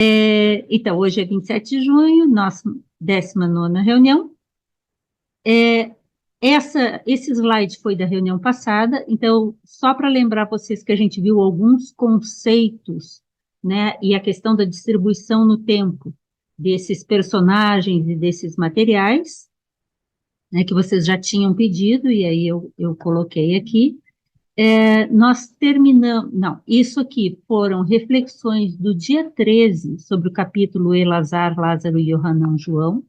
Então, hoje é 27 de junho, nossa 19ª reunião. É, esse slide foi da reunião passada, então, só para lembrar vocês que a gente viu alguns conceitos, né, e a questão da distribuição no tempo desses personagens e desses materiais, né, que vocês já tinham pedido, e aí eu coloquei aqui. Nós terminamos, não, isso aqui foram reflexões do dia 13 sobre o capítulo Elazar, Lázaro e Yohanan João.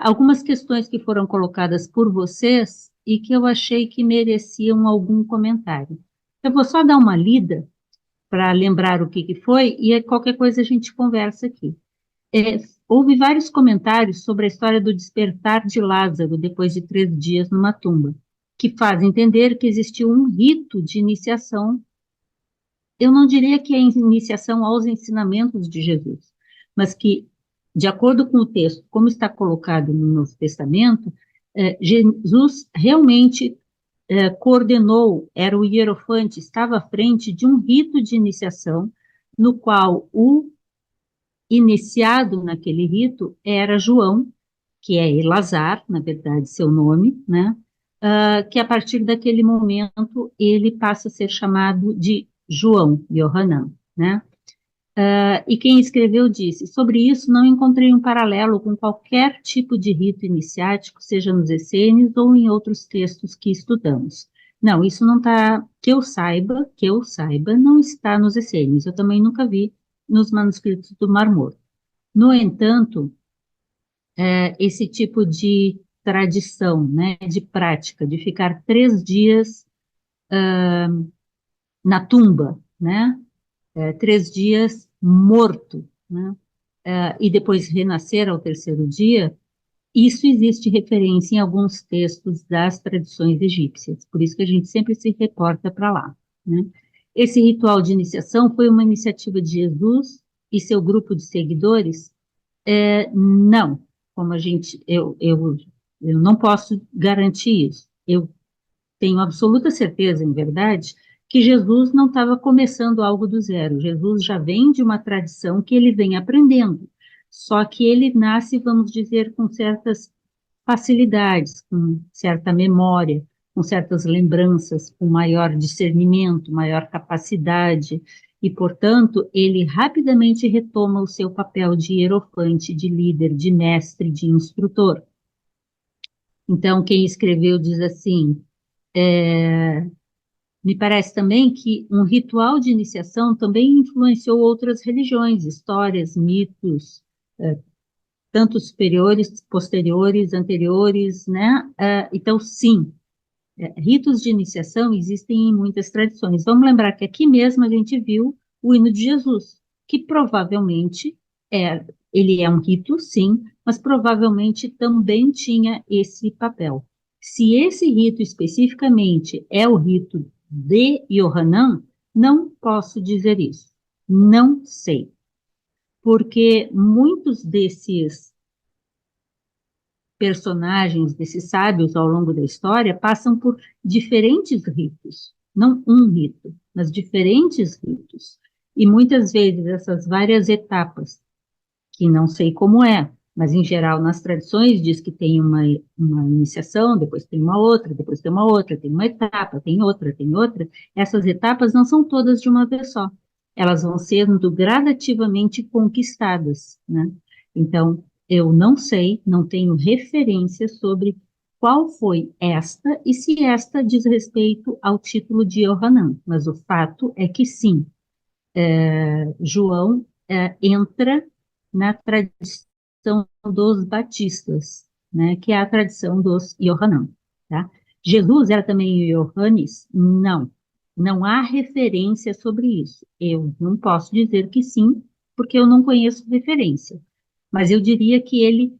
Algumas questões que foram colocadas por vocês e que eu achei que mereciam algum comentário. Eu vou só dar uma lida para lembrar o que foi e qualquer coisa a gente conversa aqui. Houve vários comentários sobre a história do despertar de Lázaro depois de 3 dias numa tumba, que faz entender que existiu um rito de iniciação. Eu não diria que é iniciação aos ensinamentos de Jesus, mas que, de acordo com o texto, como está colocado no Novo Testamento, Jesus realmente coordenou, era o hierofante, estava à frente de um rito de iniciação, no qual o iniciado naquele rito era João, que é Elazar, na verdade, seu nome, né? Que a partir daquele momento ele passa a ser chamado de João, Yohanan, né? E quem escreveu disse: sobre isso não encontrei um paralelo com qualquer tipo de rito iniciático, seja nos essênios ou em outros textos que estudamos. Não, isso não está, que eu saiba, não está nos essênios. Eu também nunca vi nos manuscritos do Mar Morto. No entanto, esse tipo de tradição, né, de prática, de ficar 3 dias na tumba, né, 3 dias morto, né, e depois renascer ao terceiro dia, isso existe referência em alguns textos das tradições egípcias, por isso que a gente sempre se reporta para lá, né. Esse ritual de iniciação foi uma iniciativa de Jesus e seu grupo de seguidores. Não, como eu não posso garantir isso. Eu tenho absoluta certeza, em verdade, que Jesus não estava começando algo do zero. Jesus já vem de uma tradição que ele vem aprendendo. Só que ele nasce, vamos dizer, com certas facilidades, com certa memória, com certas lembranças, com maior discernimento, maior capacidade, e, portanto, ele rapidamente retoma o seu papel de hierofante, de líder, de mestre, de instrutor. Então, quem escreveu diz assim: me parece também que um ritual de iniciação também influenciou outras religiões, histórias, mitos, tanto superiores, posteriores, anteriores, né? Então, sim, ritos de iniciação existem em muitas tradições. Vamos lembrar que aqui mesmo a gente viu o hino de Jesus, que provavelmente ele é um rito, sim, mas provavelmente também tinha esse papel. Se esse rito especificamente é o rito de Yohanan, não posso dizer isso. Não sei. Porque muitos desses personagens, desses sábios ao longo da história, passam por diferentes ritos, não um rito, mas diferentes ritos. E muitas vezes essas várias etapas, que não sei como é, mas em geral nas tradições diz que tem uma iniciação, depois tem uma outra, depois tem uma outra, tem uma etapa, tem outra, tem outra. Essas etapas não são todas de uma vez só. Elas vão sendo gradativamente conquistadas, né? Então, eu não sei, não tenho referência sobre qual foi esta e se esta diz respeito ao título de Yohanan, mas o fato é que sim, João entra na tradição dos batistas, né, que é a tradição dos Yohanan, tá? Jesus era também Yohanes? Não, não há referência sobre isso. Eu não posso dizer que sim, porque eu não conheço referência, mas eu diria que ele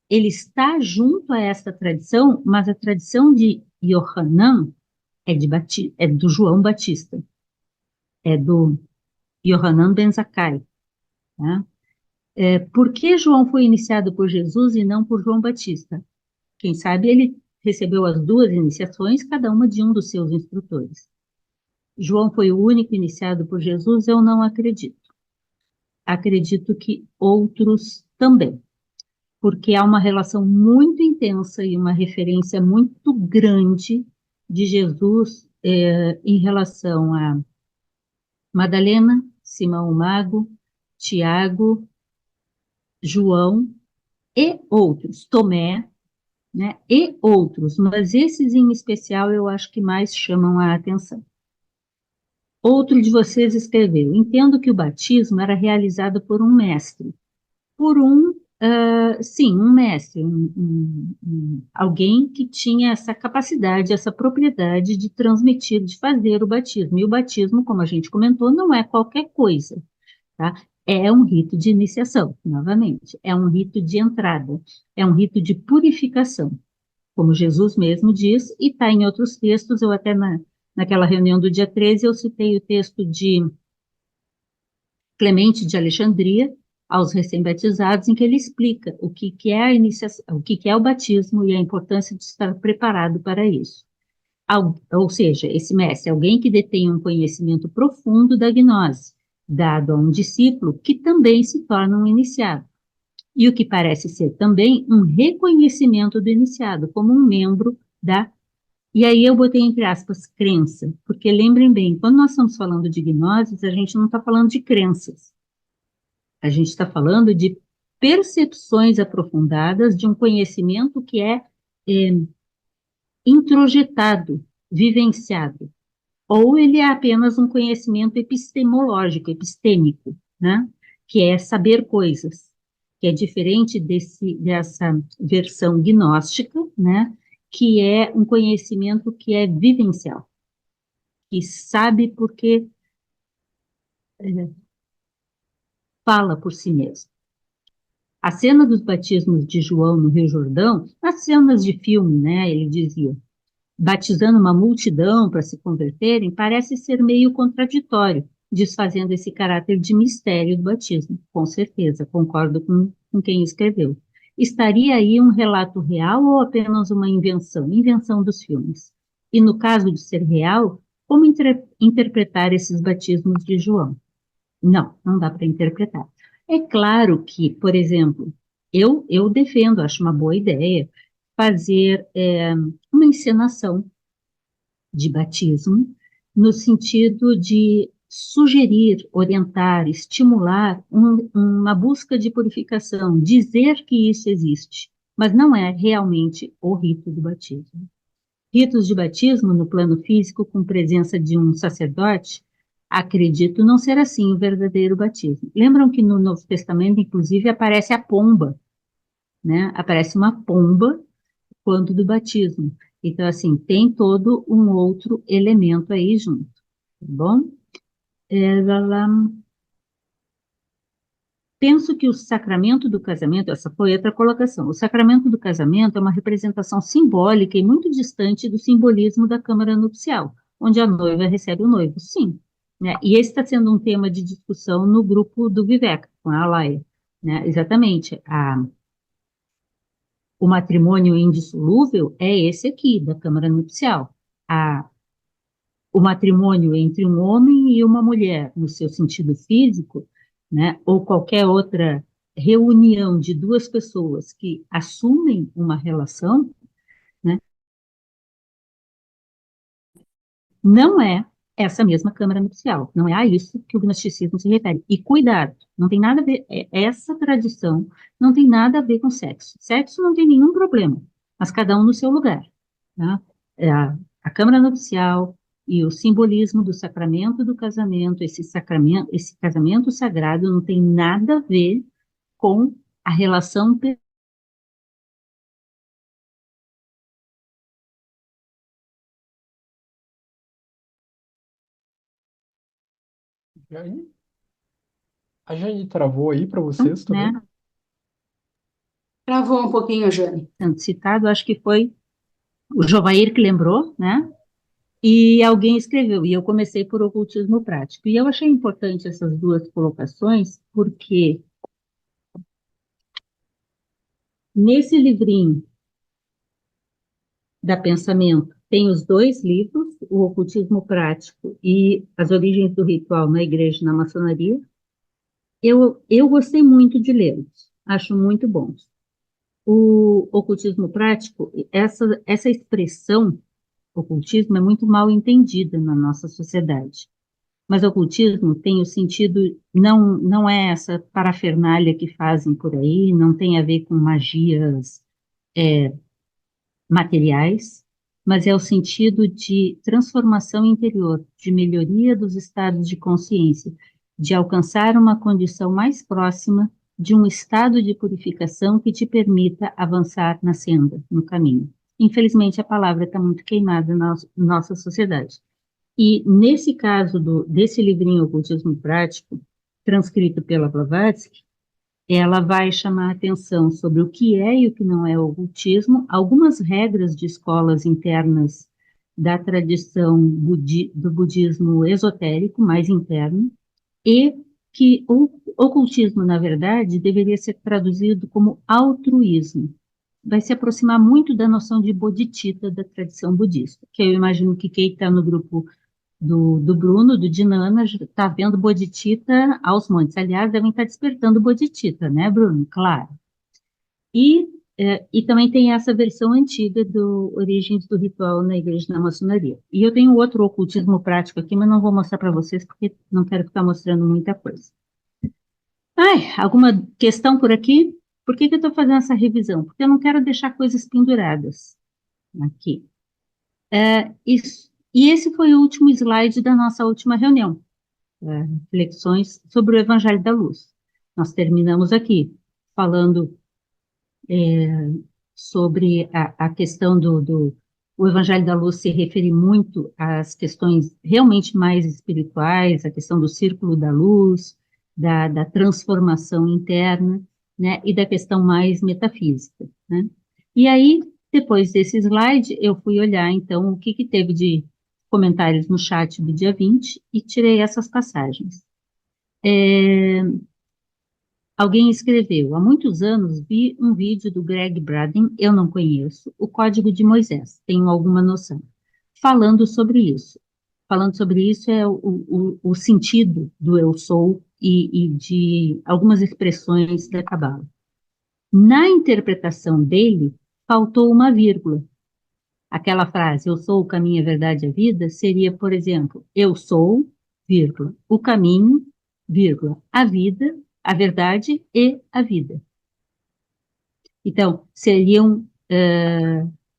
está junto a essa tradição, mas a tradição de Yohanan é do João Batista, é do Yohanan Ben Zakkai, né? Por que João foi iniciado por Jesus e não por João Batista? Quem sabe ele recebeu as duas iniciações, cada uma de um dos seus instrutores. João foi o único iniciado por Jesus? Eu não acredito. acredito que outros também, porque há uma relação muito intensa e uma referência muito grande de Jesus em relação a Madalena, Simão o Mago, Tiago, João e outros, Tomé, né, e outros, mas esses em especial eu acho que mais chamam a atenção. Outro de vocês escreveu: entendo que o batismo era realizado por um mestre, por sim, um mestre, alguém que tinha essa capacidade, essa propriedade de transmitir, de fazer o batismo. E o batismo, como a gente comentou, não é qualquer coisa, tá? É um rito de iniciação, novamente, é um rito de entrada, é um rito de purificação, como Jesus mesmo diz, e está em outros textos. Eu até naquela reunião do dia 13, eu citei o texto de Clemente de Alexandria aos recém-batizados, em que ele explica que é a iniciação, que é o batismo e a importância de estar preparado para isso. Ou seja, esse mestre é alguém que detém um conhecimento profundo da gnose, dado a um discípulo que também se torna um iniciado. E o que parece ser também um reconhecimento do iniciado como um membro da. E aí eu botei entre aspas crença, porque lembrem bem, quando nós estamos falando de gnoses, a gente não está falando de crenças. A gente está falando de percepções aprofundadas de um conhecimento que é introjetado, vivenciado, ou ele é apenas um conhecimento epistemológico, epistêmico, né? Que é saber coisas, que é diferente dessa versão gnóstica, né? Que é um conhecimento que é vivencial, que sabe porque fala por si mesmo. A cena dos batismos de João no Rio Jordão, as cenas de filme, né? Ele dizia, batizando uma multidão para se converterem, parece ser meio contraditório, desfazendo esse caráter de mistério do batismo. Com certeza, concordo com quem escreveu. Estaria aí um relato real ou apenas uma invenção? Invenção dos filmes. E no caso de ser real, como interpretar esses batismos de João? Não, não dá para interpretar. É claro que, por exemplo, eu defendo, acho uma boa ideia, fazer uma encenação de batismo, no sentido de sugerir, orientar, estimular uma busca de purificação, dizer que isso existe, mas não é realmente o rito do batismo. Ritos de batismo no plano físico, com presença de um sacerdote, acredito não ser assim o verdadeiro batismo. Lembram que no Novo Testamento, inclusive, aparece a pomba, né? Aparece uma pomba quanto do batismo. Então, assim, tem todo um outro elemento aí junto, tá bom? Penso que o sacramento do casamento, essa foi outra colocação, o sacramento do casamento é uma representação simbólica e muito distante do simbolismo da câmara nupcial, onde a noiva recebe o noivo, sim. Né? E esse está sendo um tema de discussão no grupo do Viveka, com a Alaia. Né? Exatamente, o matrimônio indissolúvel é esse aqui, da câmara nupcial. O matrimônio entre um homem e uma mulher, no seu sentido físico, né, ou qualquer outra reunião de duas pessoas que assumem uma relação, né, não é essa mesma câmara nupcial, não é a isso que o gnosticismo se refere. E cuidado, não tem nada a ver, essa tradição não tem nada a ver com sexo. Sexo não tem nenhum problema, mas cada um no seu lugar. Tá? A câmara nupcial e o simbolismo do sacramento do casamento, esse casamento sagrado não tem nada a ver com a relação. Jane? A Jane travou aí para vocês Né, também? Travou um pouquinho, Jane. sendo citado, acho que foi o Jovair que lembrou, né? E alguém escreveu, e eu comecei por ocultismo prático. E eu achei importante essas duas colocações, porque nesse livrinho da Pensamento tem os dois livros, o Ocultismo Prático e As Origens do Ritual na Igreja e na Maçonaria, eu gostei muito de lê-los, acho muito bons. O ocultismo prático, essa expressão, ocultismo, é muito mal entendida na nossa sociedade. Mas ocultismo tem o sentido, não é essa parafernália que fazem por aí, não tem a ver com magias materiais, mas é o sentido de transformação interior, de melhoria dos estados de consciência, de alcançar uma condição mais próxima de um estado de purificação que te permita avançar na senda, no caminho. Infelizmente, a palavra está muito queimada na nossa sociedade. E nesse caso desse livrinho Ocultismo Prático, transcrito pela Blavatsky, ela vai chamar a atenção sobre o que é e o que não é ocultismo, algumas regras de escolas internas da tradição do budismo esotérico, mais interno, e que o ocultismo, na verdade, deveria ser traduzido como altruísmo. Vai se aproximar muito da noção de bodhicitta da tradição budista, que eu imagino que quem está no grupo do Bruno, do Dinana, está vendo bodhicitta aos montes. Aliás, devem estar despertando bodhicitta, né, Bruno? Claro. E também tem essa versão antiga do Origens do Ritual na Igreja da Maçonaria. E eu tenho outro ocultismo prático aqui, mas não vou mostrar para vocês, porque não quero ficar mostrando muita coisa. Ai, alguma questão por aqui? Por que eu estou fazendo essa revisão? Porque eu não quero deixar coisas penduradas aqui. E esse foi o último slide da nossa última reunião, reflexões sobre o Evangelho da Luz. Nós terminamos aqui falando sobre a questão o Evangelho da Luz se refere muito às questões realmente mais espirituais, a questão do círculo da luz, da transformação interna, né, e da questão mais metafísica, né? E aí, depois desse slide, eu fui olhar, então, o que teve de comentários no chat do dia 20 e tirei essas passagens. Alguém escreveu: há muitos anos vi um vídeo do Greg Braden, eu não conheço, o Código de Moisés, tenho alguma noção, falando sobre isso. Falando sobre isso é o sentido do eu sou e de algumas expressões da Cabala. Na interpretação dele, faltou uma vírgula. Aquela frase, eu sou o caminho, a verdade e a vida, seria, por exemplo, eu sou, vírgula, o caminho, vírgula, a vida, a verdade e a vida. Então, seriam,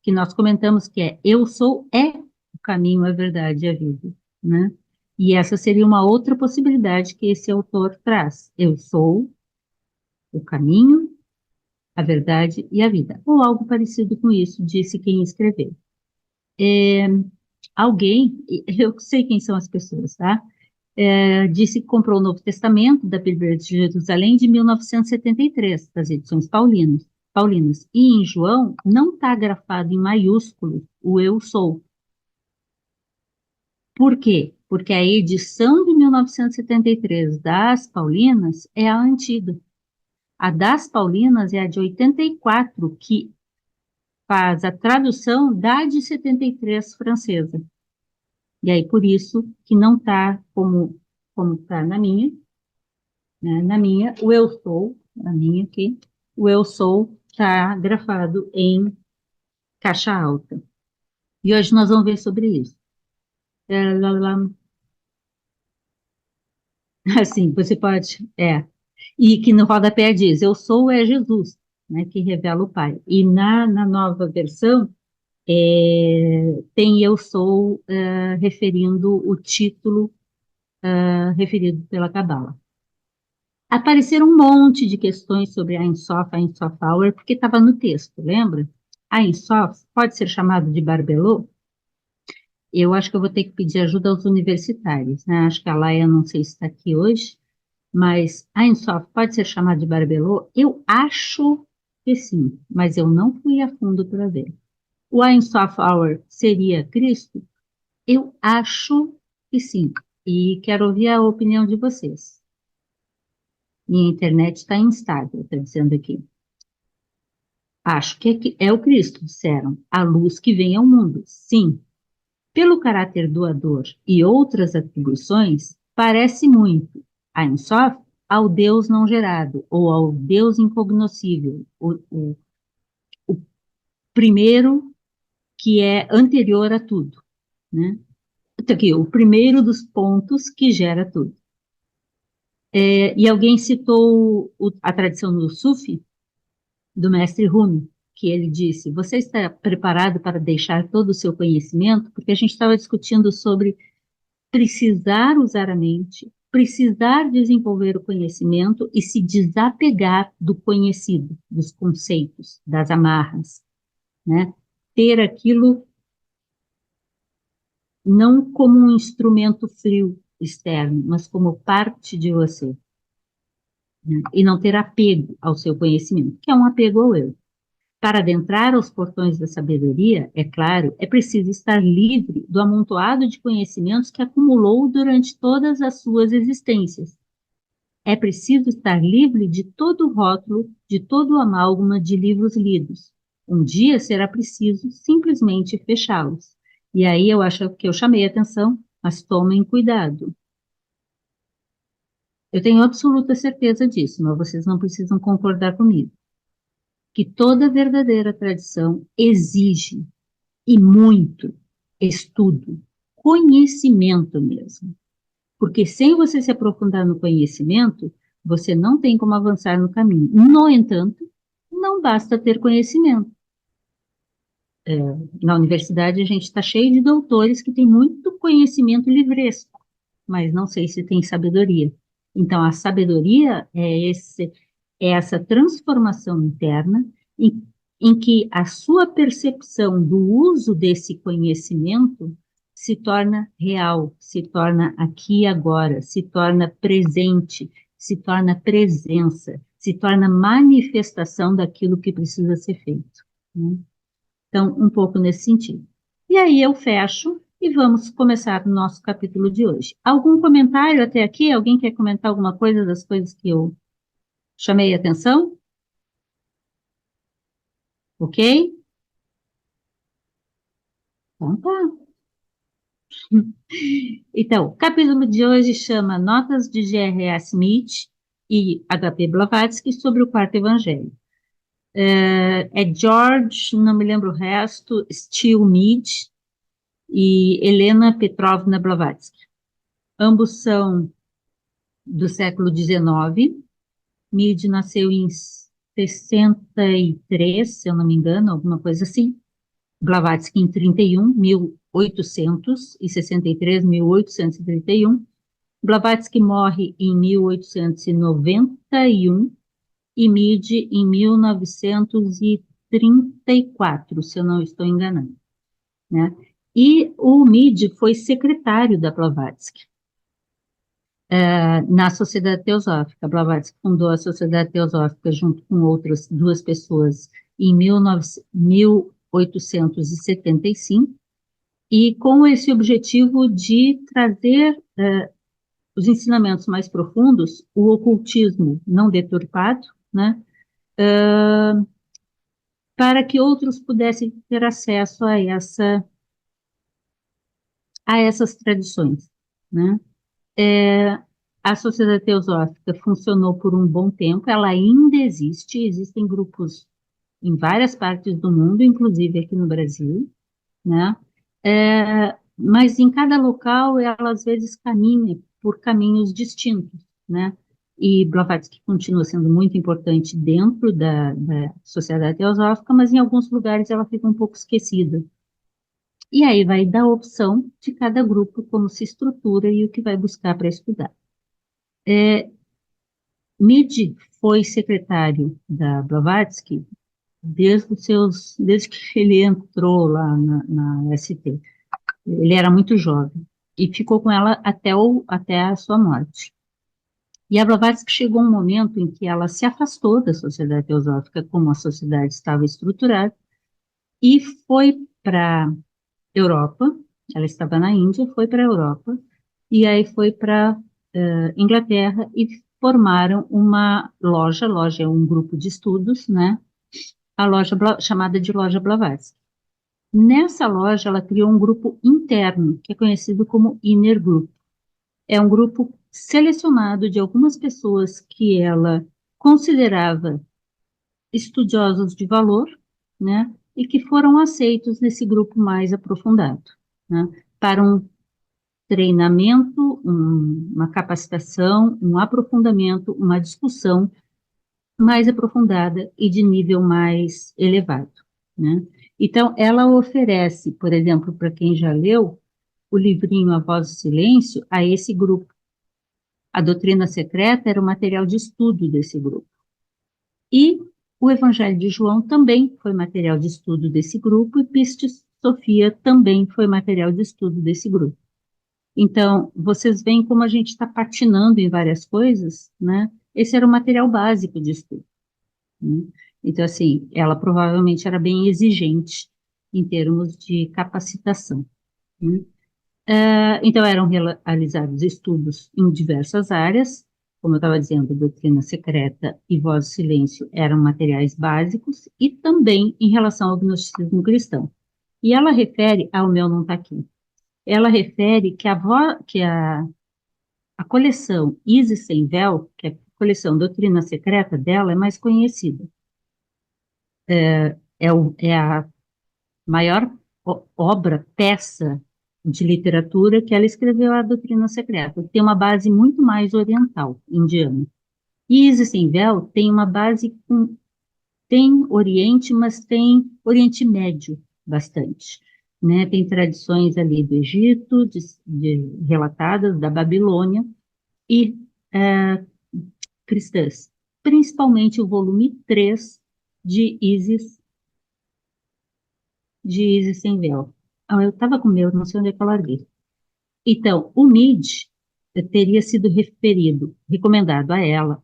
que nós comentamos que eu sou o caminho, a verdade e a vida, né? E essa seria uma outra possibilidade que esse autor traz. Eu sou o caminho, a verdade e a vida. Ou algo parecido com isso, disse quem escreveu. Alguém, eu sei quem são as pessoas, tá? Disse que comprou o Novo Testamento da Bíblia de Jerusalém de 1973, das edições paulinas. E em João não está grafado em maiúsculo o eu sou. Por quê? Porque a edição de 1973 das paulinas é a antiga. A das paulinas é a de 84, que faz a tradução da de 73 francesa. E aí, por isso, que não está como está na minha, né? Na minha, o eu sou, na minha aqui, o eu sou está grafado em caixa alta. E hoje nós vamos ver sobre isso. Assim, você pode, e que no rodapé diz, eu sou é Jesus, né, que revela o Pai. E na nova versão, tem eu sou referindo o título referido pela Cabala. Apareceram um monte de questões sobre a Ein Sof Hour, porque estava no texto, lembra? A Ein Sof pode ser chamado de Barbelô? Eu acho que eu vou ter que pedir ajuda aos universitários, né? Acho que a Laia, não sei se está aqui hoje, mas a Ein Sof pode ser chamada de Barbelô? Eu acho que sim, mas eu não fui a fundo para ver. O Ein Sof Hour seria Cristo? Eu acho que sim, e quero ouvir a opinião de vocês. Minha internet está instável, está dizendo aqui. Acho que é o Cristo, disseram, a luz que vem ao mundo. Sim, pelo caráter doador e outras atribuições, parece muito a Ein Sof ao Deus não gerado, ou ao Deus incognoscível, o primeiro que é anterior a tudo, né? Então, aqui, o primeiro dos pontos que gera tudo. E alguém citou a tradição do Sufi, do mestre Rumi, que ele disse: você está preparado para deixar todo o seu conhecimento? Porque a gente estava discutindo sobre precisar usar a mente, precisar desenvolver o conhecimento e se desapegar do conhecido, dos conceitos, das amarras, né? Ter aquilo não como um instrumento frio externo, mas como parte de você, né? E não ter apego ao seu conhecimento, que é um apego ao eu. Para adentrar aos portões da sabedoria, é claro, é preciso estar livre do amontoado de conhecimentos que acumulou durante todas as suas existências. É preciso estar livre de todo o rótulo, de todo o amálgama de livros lidos. Um dia será preciso simplesmente fechá-los. E aí eu acho que eu chamei a atenção, mas tomem cuidado. Eu tenho absoluta certeza disso, mas vocês não precisam concordar comigo. Que toda verdadeira tradição exige, e muito, estudo, conhecimento mesmo. Porque sem você se aprofundar no conhecimento, você não tem como avançar no caminho. No entanto, não basta ter conhecimento. Na universidade, a gente está cheio de doutores que têm muito conhecimento livresco, mas não sei se tem sabedoria. Então, a sabedoria é essa transformação interna em que a sua percepção do uso desse conhecimento se torna real, se torna aqui e agora, se torna presente, se torna presença, se torna manifestação daquilo que precisa ser feito, né? Então, um pouco nesse sentido. E aí eu fecho e vamos começar o nosso capítulo de hoje. Algum comentário até aqui? Alguém quer comentar alguma coisa das coisas que eu chamei a atenção? Ok? Então tá. Então, o capítulo de hoje chama Notas de G.R.A. Smith e H.P. Blavatsky sobre o Quarto Evangelho. É George, não me lembro o resto, Steele Mead e Helena Petrovna Blavatsky. Ambos são do século XIX. Mead nasceu em 63, se eu não me engano, alguma coisa assim. Blavatsky em 31, 1863, 1831. Blavatsky morre em 1891 e Mead em 1934, se eu não estou enganando, né? E o Mead foi secretário da Blavatsky na Sociedade Teosófica. Blavatsky fundou a Sociedade Teosófica junto com outras duas pessoas em 1875 e com esse objetivo de trazer os ensinamentos mais profundos, o ocultismo não deturpado, né, para que outros pudessem ter acesso a essas tradições, né? A Sociedade Teosófica funcionou por um bom tempo, ela ainda existe, existem grupos em várias partes do mundo, inclusive aqui no Brasil, né? Mas em cada local ela às vezes caminha por caminhos distintos, né? E Blavatsky continua sendo muito importante dentro da Sociedade Teosófica, mas em alguns lugares ela fica um pouco esquecida. E aí vai dar opção de cada grupo como se estrutura e o que vai buscar para estudar. Mead foi secretário da Blavatsky desde que ele entrou lá na ST. Ele era muito jovem e ficou com ela até a sua morte. E a Blavatsky chegou um momento em que ela se afastou da Sociedade Teosófica, como a sociedade estava estruturada, e foi para a Europa. Ela estava na Índia, foi para a Europa, e aí foi para Inglaterra e formaram uma loja é um grupo de estudos, né? A loja chamada de Loja Blavatsky. Nessa loja, ela criou um grupo interno, que é conhecido como Inner Group. É um grupo selecionado de algumas pessoas que ela considerava estudiosos de valor, né, e que foram aceitos nesse grupo mais aprofundado, né, para um treinamento, uma capacitação, um aprofundamento, uma discussão mais aprofundada e de nível mais elevado, né? Então, ela oferece, por exemplo, para quem já leu o livrinho A Voz do Silêncio, a esse grupo. A doutrina secreta era o material de estudo desse grupo. E o Evangelho de João também foi material de estudo desse grupo, e Pistis Sofia também foi material de estudo desse grupo. Então, vocês veem como a gente está patinando em várias coisas, né? Esse era o material básico de estudo, né? Então, assim, ela provavelmente era bem exigente em termos de capacitação, né? Então, eram realizados estudos em diversas áreas, como eu estava dizendo, doutrina secreta e voz do silêncio eram materiais básicos, e também em relação ao gnosticismo cristão. E ela refere, o meu não está aqui, ela refere que a coleção Isis Sem Véu, que é a coleção Doutrina Secreta dela, é mais conhecida. É a maior obra, peça de literatura que ela escreveu, a Doutrina Secreta, que tem uma base muito mais oriental, indiana. E Isis Sem Véu tem uma base tem Oriente, mas tem Oriente Médio bastante, né? Tem tradições ali do Egito, relatadas da Babilônia e é, cristãs, principalmente o volume 3 de Isis Sem Véu. Eu estava com o meu, não sei onde é que eu larguei. Então, o Mid teria sido recomendado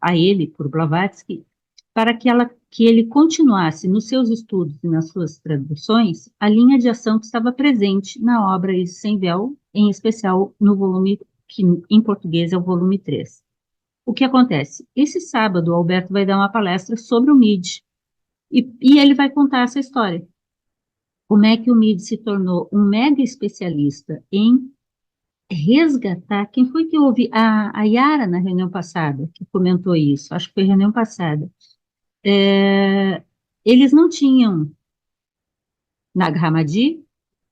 a ele, por Blavatsky, para que ele continuasse nos seus estudos e nas suas traduções a linha de ação que estava presente na obra Isis Sem Véu, em especial no volume, que em português é o volume 3. O que acontece? Esse sábado, o Alberto vai dar uma palestra sobre o MID, e ele vai contar essa história. Como é que o MID se tornou um mega especialista em resgatar. Quem foi que ouvi? A Yara, na reunião passada, que comentou isso, acho que foi a reunião passada. Eles não tinham Nag Hammadi,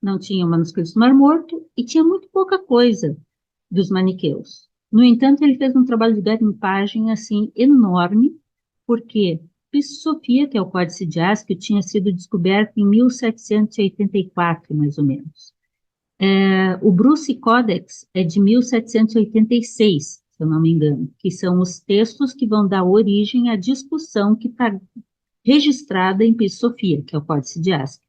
não tinham manuscritos do Mar Morto, e tinha muito pouca coisa dos maniqueus. No entanto, ele fez um trabalho de garimpagem assim enorme, porque Sofia, que é o Códice de Ascq, tinha sido descoberto em 1784, mais ou menos. O Bruce Codex é de 1786, se eu não me engano, que são os textos que vão dar origem à discussão que está registrada em Sofia, que é o Códice de Ascq.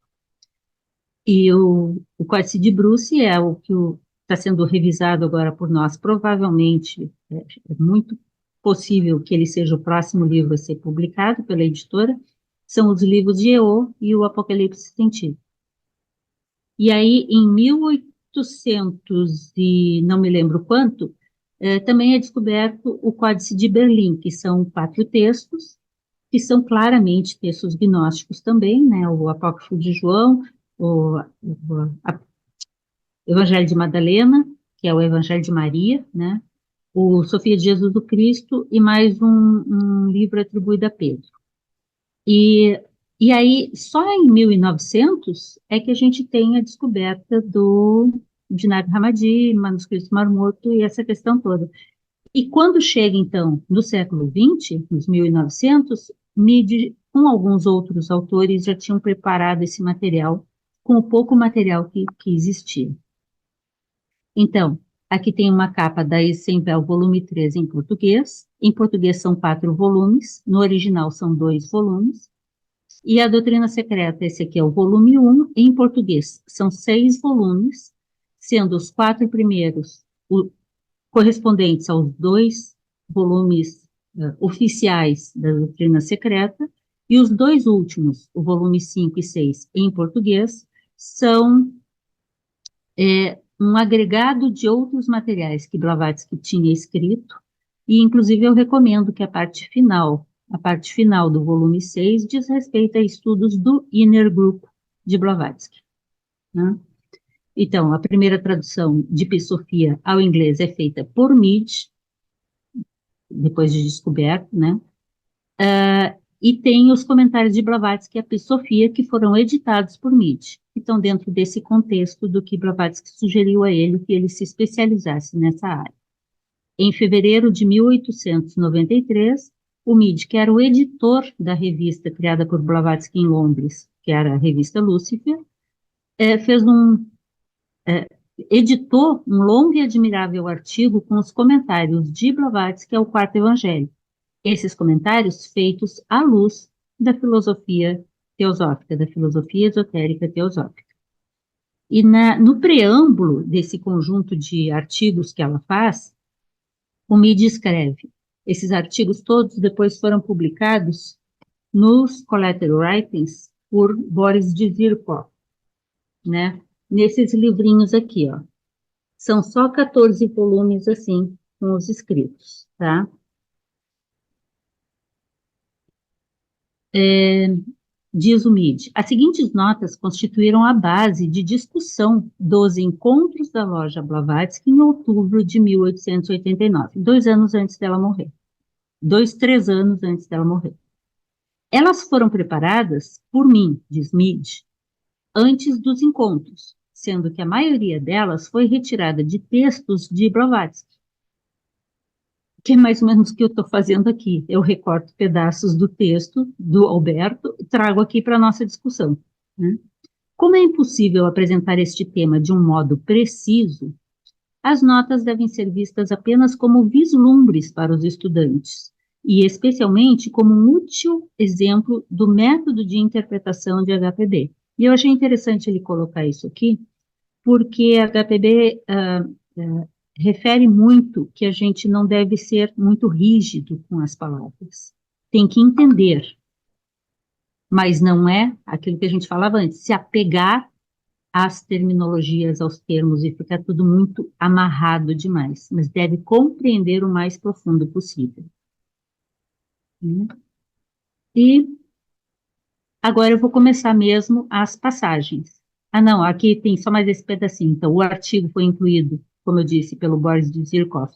E o Códice de Bruce é o que está sendo revisado agora por nós. Provavelmente é muito possível que ele seja o próximo livro a ser publicado pela editora. São os livros de Eo e o Apocalipse Científico. E aí, em 1800 e não me lembro quanto, também é descoberto o Códice de Berlim, que são 4 textos, que são claramente textos gnósticos também, né? O Apócrifo de João, o Evangelho de Madalena, que é o Evangelho de Maria, né? O Sofia de Jesus do Cristo e mais um livro atribuído a Pedro. E aí, só em 1900 é que a gente tem a descoberta de Nag Hammadi, manuscritos do Mar Morto e essa questão toda. E quando chega, então, no século XX, nos 1900, Mead, com alguns outros autores, já tinham preparado esse material, com o pouco material que existia. Então, aqui tem uma capa da Essembel, volume 3, em português. Em português são 4 volumes, no original são 2 volumes. E a Doutrina Secreta, esse aqui é o volume 1, em português são 6 volumes, sendo os 4 primeiros correspondentes aos 2 volumes oficiais da Doutrina Secreta, e os 2 últimos, o volume 5 e 6, em português, são um agregado de outros materiais que Blavatsky tinha escrito, e inclusive eu recomendo que a parte final do volume 6 diz respeito a estudos do Inner Group de Blavatsky, né? Então, a primeira tradução de Sofia ao inglês é feita por Mead, depois de descoberto, né? E tem os comentários de Blavatsky e a Sofia, que foram editados por Mead, que estão dentro desse contexto do que Blavatsky sugeriu a ele que ele se especializasse nessa área. Em fevereiro de 1893, o Mead, que era o editor da revista criada por Blavatsky em Londres, que era a revista Lucifer, editou um longo e admirável artigo com os comentários de Blavatsky ao Quarto Evangelho. Esses comentários feitos à luz da filosofia teosófica, da filosofia esotérica teosófica. E no preâmbulo desse conjunto de artigos que ela faz, o Mead escreve, esses artigos todos depois foram publicados nos Collateral Writings por Boris Dizirkov, né? Nesses livrinhos aqui, ó. São só 14 volumes, assim, com os escritos, tá? Diz o Mead, as seguintes notas constituíram a base de discussão dos encontros da loja Blavatsky em outubro de 1889, 2 anos antes dela morrer. 3 anos antes dela morrer. Elas foram preparadas por mim, diz Mead, antes dos encontros, sendo que a maioria delas foi retirada de textos de Blavatsky, que é mais ou menos o que eu estou fazendo aqui. Eu recorto pedaços do texto do Alberto e trago aqui para a nossa discussão, né? Como é impossível apresentar este tema de um modo preciso, as notas devem ser vistas apenas como vislumbres para os estudantes, e especialmente como um útil exemplo do método de interpretação de HPB. E eu achei interessante ele colocar isso aqui, porque a HPB refere muito que a gente não deve ser muito rígido com as palavras. Tem que entender, mas não é aquilo que a gente falava antes, se apegar às terminologias, aos termos, e ficar tudo muito amarrado demais, mas deve compreender o mais profundo possível. E agora eu vou começar mesmo as passagens. Ah, não, aqui tem só mais esse pedacinho. Então, o artigo foi incluído, como eu disse, pelo Boris Dizirkov,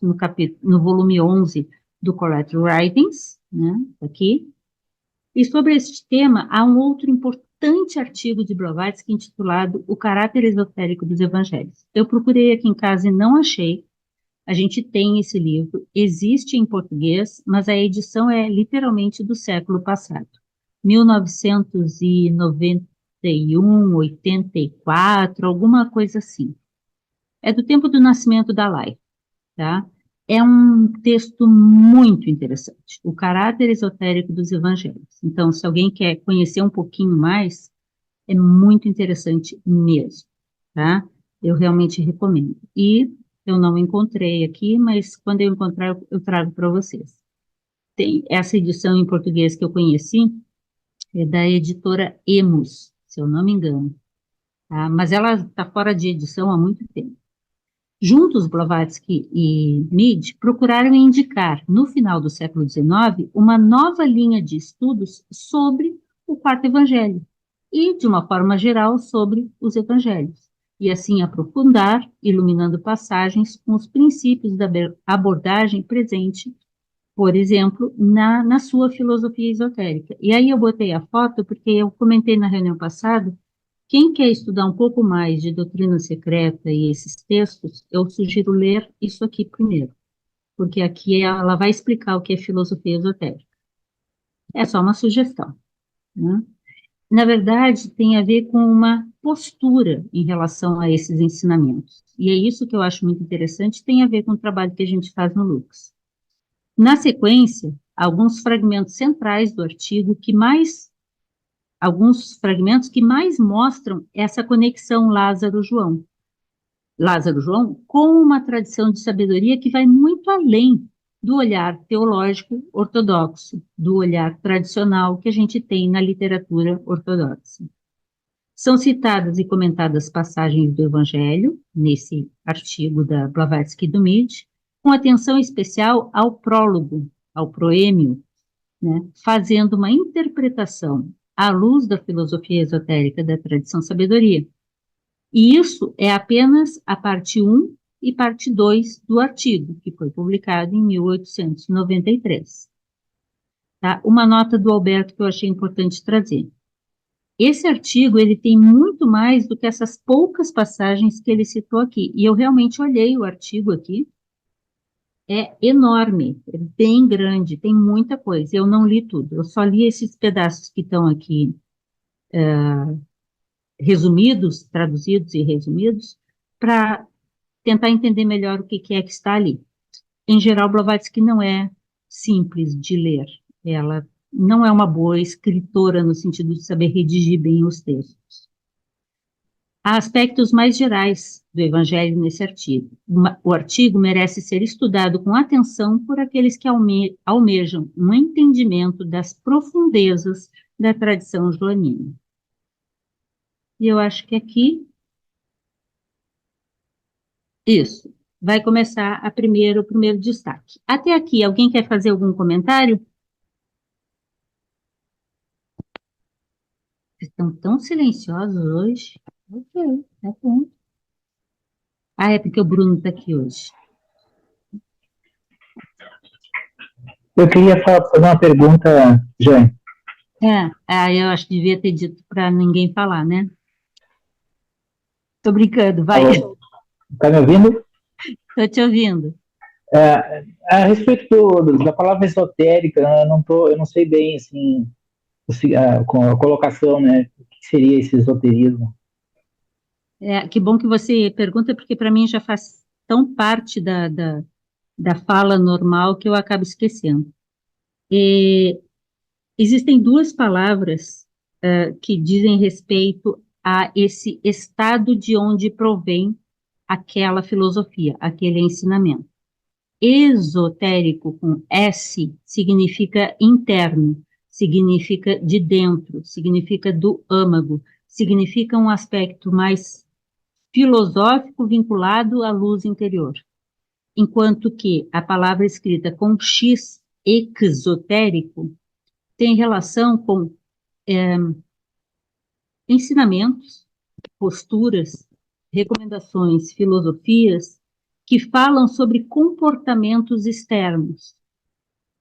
no volume 11 do Collateral Writings, né, aqui. E sobre este tema, há um outro importante artigo de Blavatsky intitulado O Caráter Esotérico dos Evangelhos. Eu procurei aqui em casa e não achei. A gente tem esse livro, existe em português, mas a edição é literalmente do século passado. 1991, 84, alguma coisa assim. É do tempo do nascimento da Lai, tá? É um texto muito interessante, o caráter esotérico dos evangelhos. Então, se alguém quer conhecer um pouquinho mais, é muito interessante mesmo, tá? Eu realmente recomendo. E eu não encontrei aqui, mas quando eu encontrar, eu trago para vocês. Tem essa edição em português que eu conheci, é da editora Emus, se eu não me engano, tá? Mas ela está fora de edição há muito tempo. Juntos, Blavatsky e Mead procuraram indicar, no final do século XIX, uma nova linha de estudos sobre o quarto evangelho e, de uma forma geral, sobre os evangelhos, e assim aprofundar, iluminando passagens com os princípios da abordagem presente, por exemplo, na sua filosofia esotérica. E aí eu botei a foto porque eu comentei na reunião passada. Quem quer estudar um pouco mais de doutrina secreta e esses textos, eu sugiro ler isso aqui primeiro, porque aqui ela vai explicar o que é filosofia esotérica. É só uma sugestão, né? Na verdade, tem a ver com uma postura em relação a esses ensinamentos. E é isso que eu acho muito interessante, tem a ver com o trabalho que a gente faz no Lux. Na sequência, alguns fragmentos centrais do artigo alguns fragmentos que mais mostram essa conexão Lázaro-João. Lázaro-João com uma tradição de sabedoria que vai muito além do olhar teológico ortodoxo, do olhar tradicional que a gente tem na literatura ortodoxa. São citadas e comentadas passagens do Evangelho, nesse artigo da Blavatsky e do Mead, com atenção especial ao prólogo, ao proêmio, né, fazendo uma interpretação à luz da filosofia esotérica da tradição sabedoria. E isso é apenas a parte 1 e parte 2 do artigo, que foi publicado em 1893. Tá? Uma nota do Alberto que eu achei importante trazer. Esse artigo, ele tem muito mais do que essas poucas passagens que ele citou aqui. E eu realmente olhei o artigo aqui. É enorme, é bem grande, tem muita coisa. Eu não li tudo, eu só li esses pedaços que estão aqui resumidos, traduzidos e resumidos, para tentar entender melhor o que é que está ali. Em geral, Blavatsky não é simples de ler. Ela não é uma boa escritora no sentido de saber redigir bem os textos. Há aspectos mais gerais do Evangelho nesse artigo. O artigo merece ser estudado com atenção por aqueles que almejam um entendimento das profundezas da tradição joanina. E eu acho que aqui, isso, vai começar o primeiro destaque. Até aqui, alguém quer fazer algum comentário? Estão tão silenciosos hoje. Ok, tá bom. Ah, é porque o Bruno está aqui hoje. Eu queria fazer uma pergunta, Jane. Eu acho que devia ter dito para ninguém falar, né? Tô brincando, vai. Está me ouvindo? Tô te ouvindo. A respeito da palavra esotérica, eu não sei bem assim, com a colocação, né? O que seria esse esoterismo? Que bom que você pergunta, porque para mim já faz tão parte da fala normal que eu acabo esquecendo. Existem duas palavras que dizem respeito a esse estado de onde provém aquela filosofia, aquele ensinamento. Esotérico, com S, significa interno, significa de dentro, significa do âmago, significa um aspecto mais filosófico vinculado à luz interior. Enquanto que a palavra escrita com X, exotérico, tem relação com ensinamentos, posturas, recomendações, filosofias que falam sobre comportamentos externos,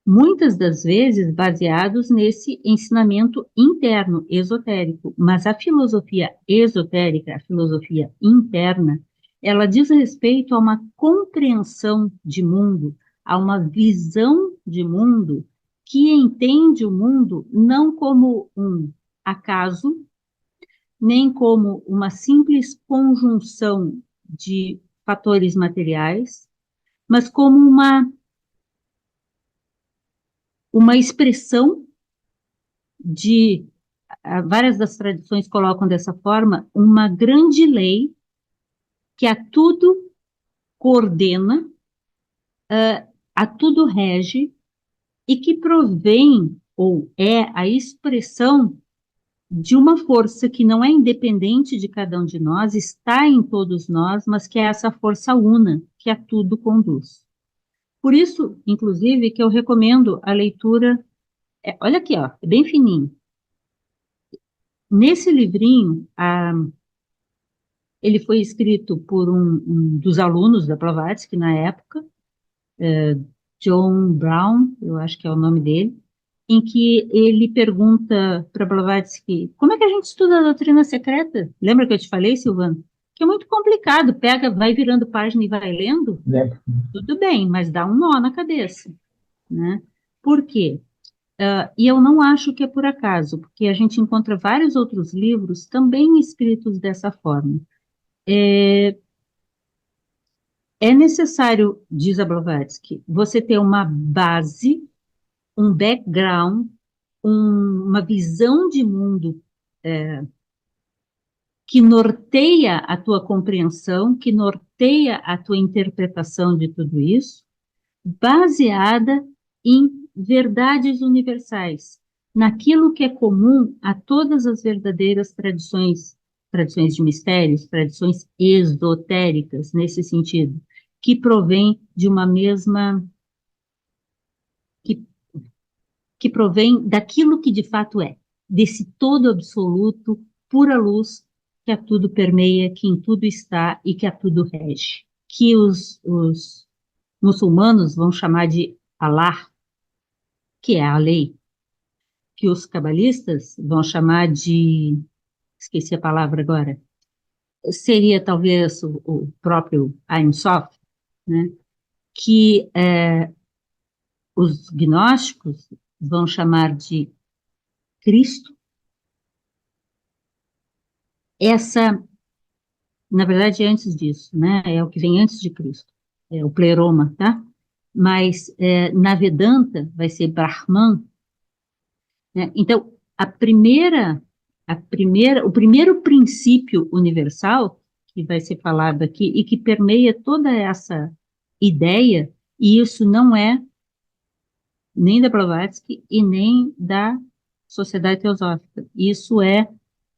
muitas das vezes baseados nesse ensinamento interno, esotérico, mas a filosofia esotérica, a filosofia interna, ela diz respeito a uma compreensão de mundo, a uma visão de mundo que entende o mundo não como um acaso, nem como uma simples conjunção de fatores materiais, mas como uma expressão de, várias das tradições colocam dessa forma, uma grande lei que a tudo coordena, a tudo rege e que provém ou é a expressão de uma força que não é independente de cada um de nós, está em todos nós, mas que é essa força una que a tudo conduz. Por isso, inclusive, que eu recomendo a leitura. Olha aqui, ó, é bem fininho. Nesse livrinho, ele foi escrito por um dos alunos da Blavatsky na época, John Brown, eu acho que é o nome dele, em que ele pergunta para Blavatsky, como é que a gente estuda a doutrina secreta? Lembra que eu te falei, Silvano? Que é muito complicado, vai virando página e vai lendo, tudo bem, mas dá um nó na cabeça, né? Por quê? E eu não acho que é por acaso, porque a gente encontra vários outros livros também escritos dessa forma. É necessário, diz a Blavatsky, você ter uma base, um background, uma visão de mundo que norteia a tua compreensão, que norteia a tua interpretação de tudo isso, baseada em verdades universais, naquilo que é comum a todas as verdadeiras tradições de mistérios, tradições esotéricas, nesse sentido, que provém de uma mesma, que provém daquilo que de fato é, desse todo absoluto, pura luz, que a tudo permeia, que em tudo está e que a tudo rege. que os muçulmanos vão chamar de Allah, que é a lei, que os cabalistas vão chamar de, esqueci a palavra agora, seria talvez o próprio Ein Sof, né? Que os gnósticos vão chamar de Cristo. Essa, na verdade, é antes disso, né? É o que vem antes de Cristo, é o pleroma, tá? Mas na Vedanta vai ser Brahman, né? Então, o primeiro princípio universal que vai ser falado aqui e que permeia toda essa ideia, e isso não é nem da Blavatsky e nem da Sociedade Teosófica, isso é,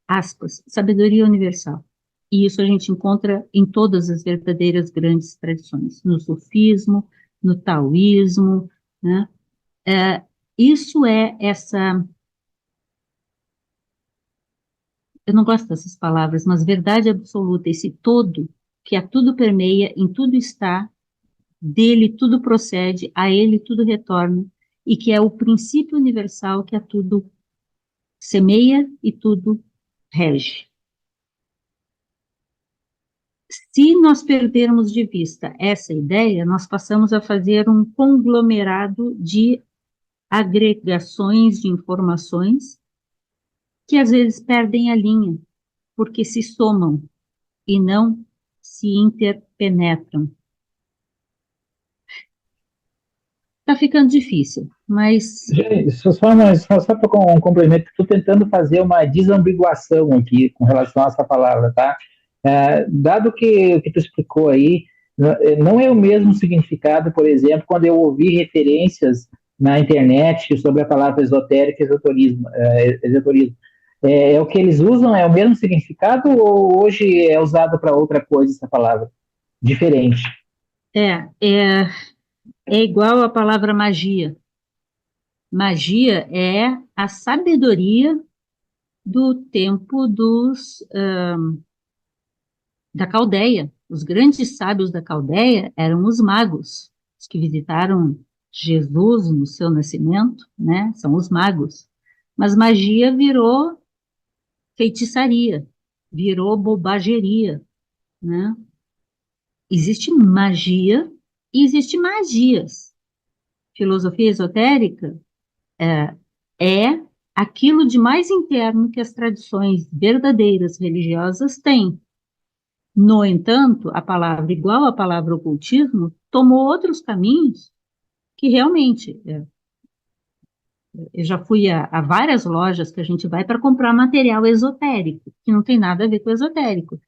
aspas, sabedoria universal. E isso a gente encontra em todas as verdadeiras grandes tradições, no sufismo, no taoísmo, né? Isso é essa, eu não gosto dessas palavras, mas verdade absoluta, esse todo, que a tudo permeia, em tudo está, dele tudo procede, a ele tudo retorna, e que é o princípio universal que a tudo semeia e tudo rege. Se nós perdermos de vista essa ideia, nós passamos a fazer um conglomerado de agregações de informações que às vezes perdem a linha, porque se somam e não se interpenetram. Está ficando difícil, mas Gente, só para um complemento, estou tentando fazer uma desambiguação aqui com relação a essa palavra, tá? Dado que o que tu explicou aí, não é o mesmo significado, por exemplo, quando eu ouvi referências na internet sobre a palavra esotérico e esoterismo. É o que eles usam, é o mesmo significado ou hoje é usado para outra coisa essa palavra? Diferente. é, é, é igual a palavra magia. Magia é a sabedoria do tempo da Caldeia. Os grandes sábios da Caldeia eram os magos, os que visitaram Jesus no seu nascimento, né? São os magos. Mas magia virou feitiçaria, virou bobageria, né? Existe magia e existe magias. Filosofia esotérica é aquilo de mais interno que as tradições verdadeiras religiosas têm. No entanto, a palavra, igual à palavra ocultismo, tomou outros caminhos que realmente, eu já fui a várias lojas que a gente vai para comprar material esotérico, que não tem nada a ver com esotérico.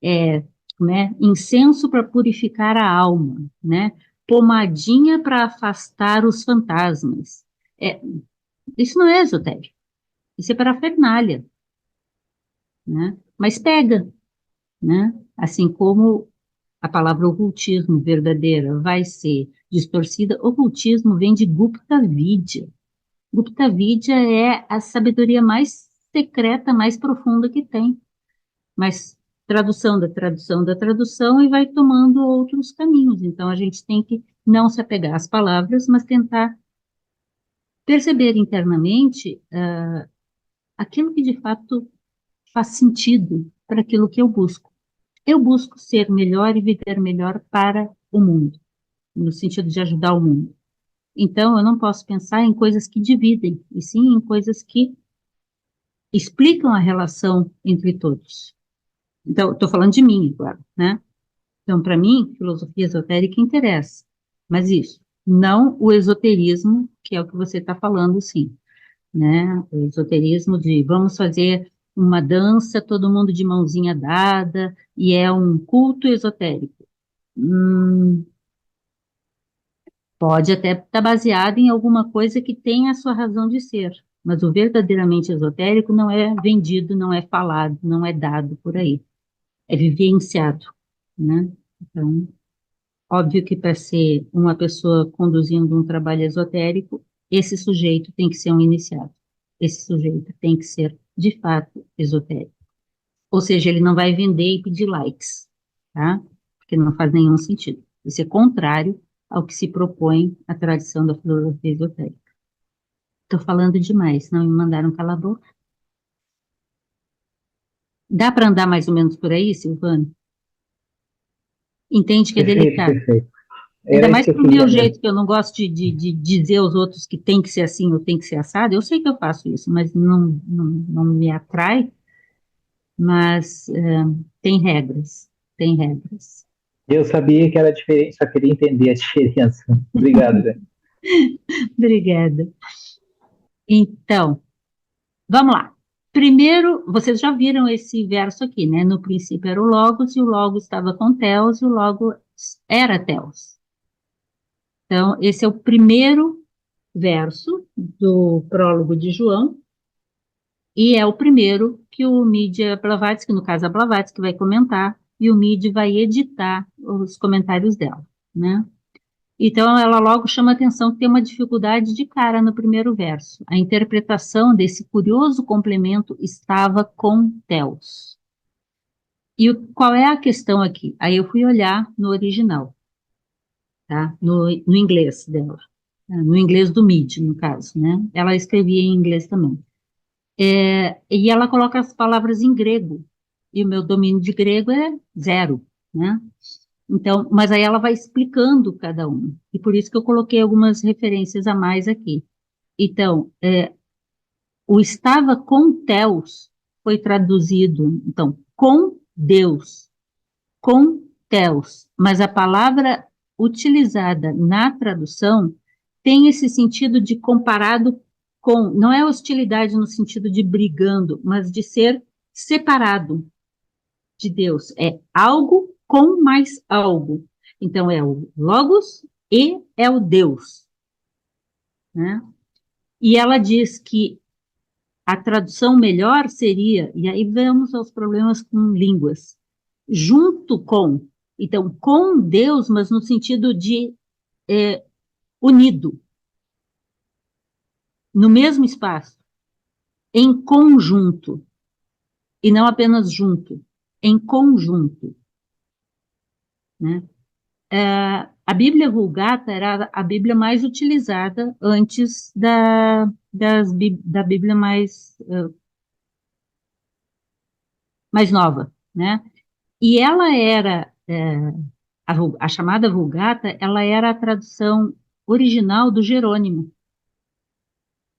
É, né, incenso para purificar a alma, né, pomadinha para afastar os fantasmas. Isso não é esotérico, isso é parafernália, né, mas pega, né, assim como a palavra ocultismo verdadeira vai ser distorcida. Ocultismo vem de Gupta Vidya. Gupta Vidya é a sabedoria mais secreta, mais profunda que tem. Mas tradução da tradução da tradução e vai tomando outros caminhos. Então a gente tem que não se apegar às palavras, mas tentar perceber internamente aquilo que de fato faz sentido para aquilo que eu busco. Eu busco ser melhor e viver melhor para o mundo, no sentido de ajudar o mundo. Então, eu não posso pensar em coisas que dividem, e sim em coisas que explicam a relação entre todos. Então, estou falando de mim, claro, né? Então, para mim, filosofia esotérica interessa, mas isso, não o esoterismo, que é o que você está falando, sim, né? O esoterismo de vamos fazer uma dança, todo mundo de mãozinha dada, e é um culto esotérico. Pode até estar baseado em alguma coisa que tenha a sua razão de ser, mas o verdadeiramente esotérico não é vendido, não é falado, não é dado por aí, é vivenciado, né? Então, óbvio que para ser uma pessoa conduzindo um trabalho esotérico, esse sujeito tem que ser um iniciado, esse sujeito tem que ser, de fato, esotérico. Ou seja, ele não vai vender e pedir likes, tá? Porque que não faz nenhum sentido. Isso é contrário ao que se propõe a tradição da filosofia esotérica. Estou falando demais, não me mandaram calar a boca. Dá para andar mais ou menos por aí, Silvano? Entende que é Perfeito, delicado. perfeito. Ainda Era isso mais que eu pro meu queria mesmo. jeito, que eu não gosto de dizer aos outros que tem que ser assim ou tem que ser assado. Eu sei que eu faço isso, mas não me atrai. Mas tem regras, tem regras. Eu sabia que era diferente, só queria entender a diferença. Obrigado, Zé. Obrigada. Então, vamos lá. Primeiro, vocês já viram esse verso aqui, né? No princípio era o Logos, e o Logos estava com Theos, e o Logos era Theos. Então, esse é o primeiro verso do prólogo de João, e é o primeiro que o Mídia Blavatsky, no caso a Blavatsky, vai comentar, e o Mídia vai editar os comentários dela, né? Então, ela logo chama a atenção que tem uma dificuldade de cara no primeiro verso. A interpretação desse curioso complemento estava com Theos. E qual é a questão aqui? Aí eu fui olhar no original, tá? No inglês dela, no inglês do Mid, no caso, né? Ela escrevia em inglês também. E ela coloca as palavras em grego, e o meu domínio de grego é zero, né? Então, mas aí ela vai explicando cada uma, e por isso que eu coloquei algumas referências a mais aqui. Então, o estava com Theos foi traduzido, então, com Deus, com Theos, mas a palavra utilizada na tradução tem esse sentido de comparado com, não é hostilidade no sentido de brigando, mas de ser separado de Deus, é algo com mais algo. Então, é o Logos e é o Deus, né? E ela diz que a tradução melhor seria, e aí vamos aos problemas com línguas, junto com, então, com Deus, mas no sentido de unido, no mesmo espaço, em conjunto, e não apenas junto, em conjunto, né? A Bíblia Vulgata era a Bíblia mais utilizada antes da Bíblia mais nova, né? E ela era, a chamada Vulgata, ela era a tradução original do Jerônimo,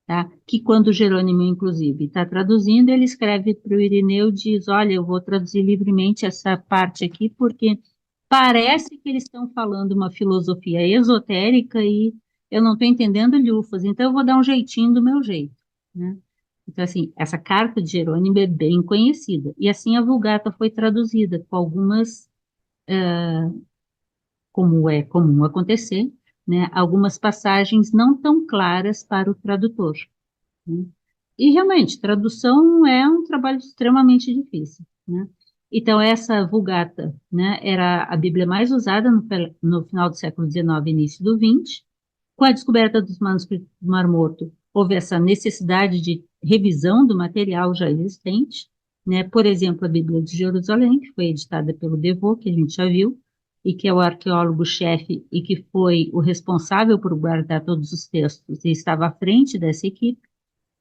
tá? Que quando o Jerônimo, inclusive, está traduzindo, ele escreve para o Irineu e diz, olha, eu vou traduzir livremente essa parte aqui, porque parece que eles estão falando uma filosofia esotérica e eu não estou entendendo lhufas, então eu vou dar um jeitinho do meu jeito, né? Então, assim, essa carta de Jerônimo é bem conhecida. E assim a Vulgata foi traduzida, com algumas, como é comum acontecer, né, algumas passagens não tão claras para o tradutor, né? E realmente, tradução é um trabalho extremamente difícil, né? Então, essa Vulgata, né, era a Bíblia mais usada no final do século XIX e início do XX. Com a descoberta dos manuscritos do Mar Morto, houve essa necessidade de revisão do material já existente, né? Por exemplo, a Bíblia de Jerusalém, que foi editada pelo Devaux, que a gente já viu, e que é o arqueólogo-chefe e que foi o responsável por guardar todos os textos e estava à frente dessa equipe.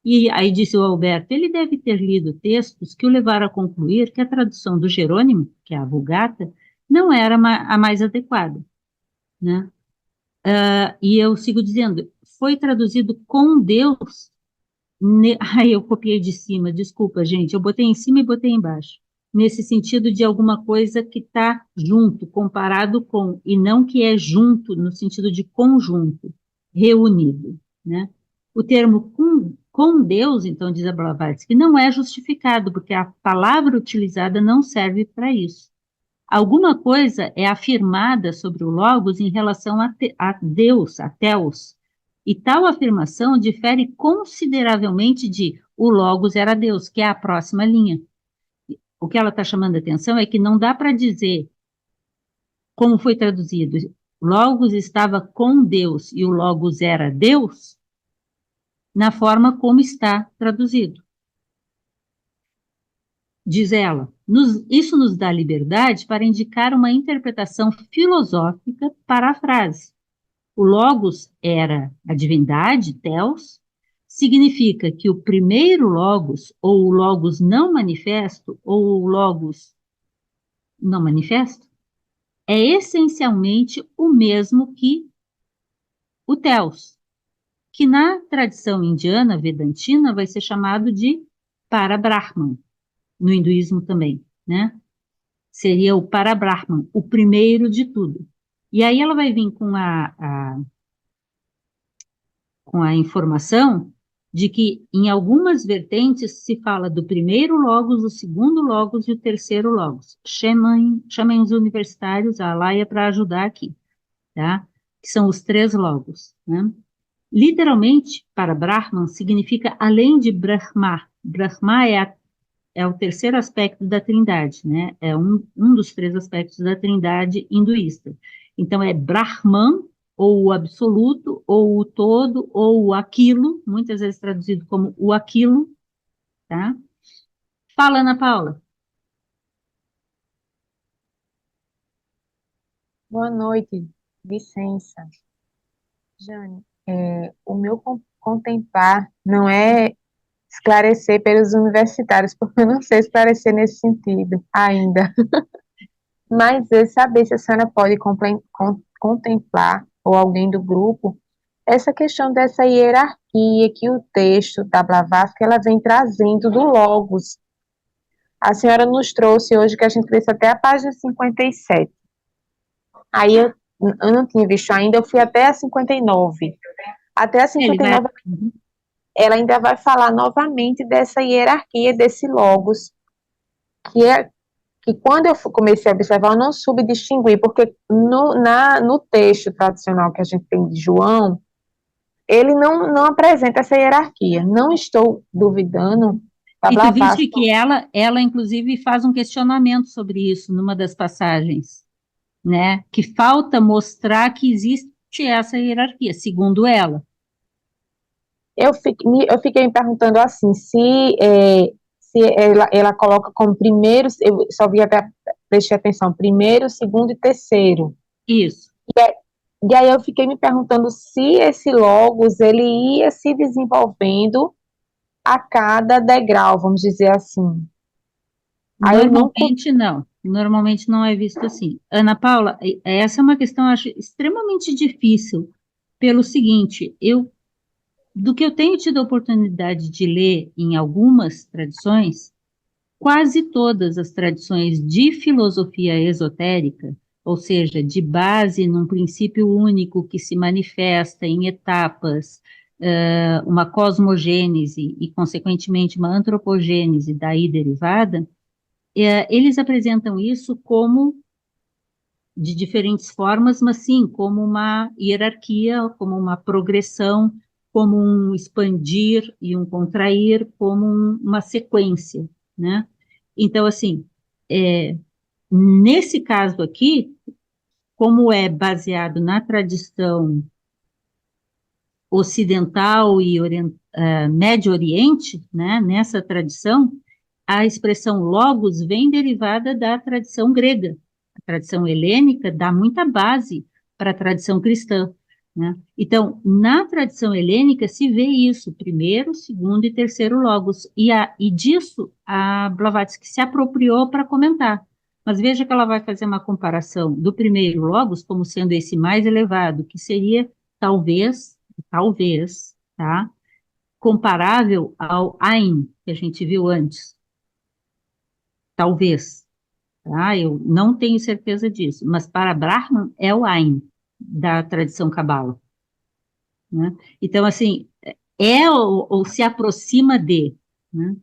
E aí disse o Alberto, ele deve ter lido textos que o levaram a concluir que a tradução do Jerônimo, que é a Vulgata, não era a mais adequada, né? E eu sigo dizendo, foi traduzido com Deus. Ai, eu copiei de cima, desculpa, gente. Eu botei em cima e botei embaixo. Nesse sentido de alguma coisa que está junto, comparado com, e não que é junto no sentido de conjunto, reunido, né? O termo com Deus, então, diz a Blavatsky, não é justificado, porque a palavra utilizada não serve para isso. Alguma coisa é afirmada sobre o Logos em relação a Deus, a Theos, e tal afirmação difere consideravelmente de o Logos era Deus, que é a próxima linha. O que ela está chamando a atenção é que não dá para dizer como foi traduzido. Logos estava com Deus e o Logos era Deus, na forma como está traduzido. Diz ela, Isso nos dá liberdade para indicar uma interpretação filosófica para a frase. O logos era a divindade, Theos, significa que o primeiro logos, ou o logos não manifesto, ou o logos não manifesto, é essencialmente o mesmo que o Theos, que na tradição indiana vedantina vai ser chamado de Parabrahman, no hinduísmo também, né? Seria o Parabrahman, o primeiro de tudo. E aí ela vai vir com a informação de que em algumas vertentes se fala do primeiro logos, do segundo logos e o terceiro logos. Chamem os universitários, a Laia, para ajudar aqui, tá? Que são os três logos, né? Literalmente, para Brahman, significa além de Brahma. Brahma é o terceiro aspecto da trindade, né? É um dos três aspectos da trindade hinduísta. Então, é Brahman, ou o absoluto, ou o todo, ou o aquilo, muitas vezes traduzido como o aquilo, tá? Fala, Ana Paula. Boa noite, licença. Jane, o meu contemplar não é esclarecer pelos universitários, porque eu não sei esclarecer nesse sentido ainda. Mas é saber se a senhora pode contemplar, ou alguém do grupo, essa questão dessa hierarquia que o texto da Blavatsky ela vem trazendo do Logos. A senhora nos trouxe hoje que a gente lê até a página 57. Aí eu não tinha visto ainda, eu fui até a 59. Até a Ele vai... 59, ela ainda vai falar novamente dessa hierarquia, desse logos, que quando eu comecei a observar, eu não soube distinguir, porque no texto tradicional que a gente tem de João, ele não apresenta essa hierarquia. Não estou duvidando da E tu viste Blavatsky. que ela, inclusive, faz um questionamento sobre isso numa das passagens, né? Que falta mostrar que existe essa hierarquia, segundo ela. Eu fiquei me perguntando assim, se ela coloca como primeiro, eu só vi até, prestei atenção, primeiro, segundo e terceiro. Isso. E aí eu fiquei me perguntando se esse logos, ele ia se desenvolvendo a cada degrau, vamos dizer assim. Aí eu não... Normalmente não é visto assim. Ana Paula, essa é uma questão, eu acho, extremamente difícil, pelo seguinte, do que eu tenho tido a oportunidade de ler em algumas tradições, quase todas as tradições de filosofia esotérica, ou seja, de base num princípio único que se manifesta em etapas, uma cosmogênese e, consequentemente, uma antropogênese daí derivada, eles apresentam isso como de diferentes formas, mas sim como uma hierarquia, como uma progressão, como um expandir e um contrair, como uma sequência, né? Então, assim, nesse caso aqui, como é baseado na tradição ocidental e Médio Oriente, né, nessa tradição, a expressão logos vem derivada da tradição grega. A tradição helênica dá muita base para a tradição cristã, né? Então, na tradição helênica se vê isso, primeiro, segundo e terceiro logos, e disso a Blavatsky se apropriou para comentar. Mas veja que ela vai fazer uma comparação do primeiro logos como sendo esse mais elevado, que seria talvez, tá? Comparável ao Ain, que a gente viu antes. Talvez, tá? Eu não tenho certeza disso, mas para Brahman é o Ain, da tradição cabala, né? Então, assim, ou se aproxima de, né?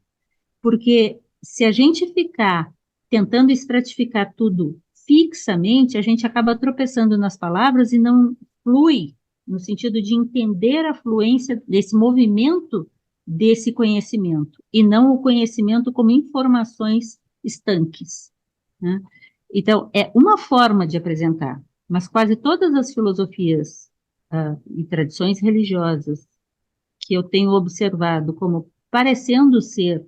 Porque se a gente ficar tentando estratificar tudo fixamente, a gente acaba tropeçando nas palavras e não flui, no sentido de entender a fluência desse movimento desse conhecimento, e não o conhecimento como informações estanques, né? Então, é uma forma de apresentar, mas quase todas as filosofias e tradições religiosas que eu tenho observado como parecendo ser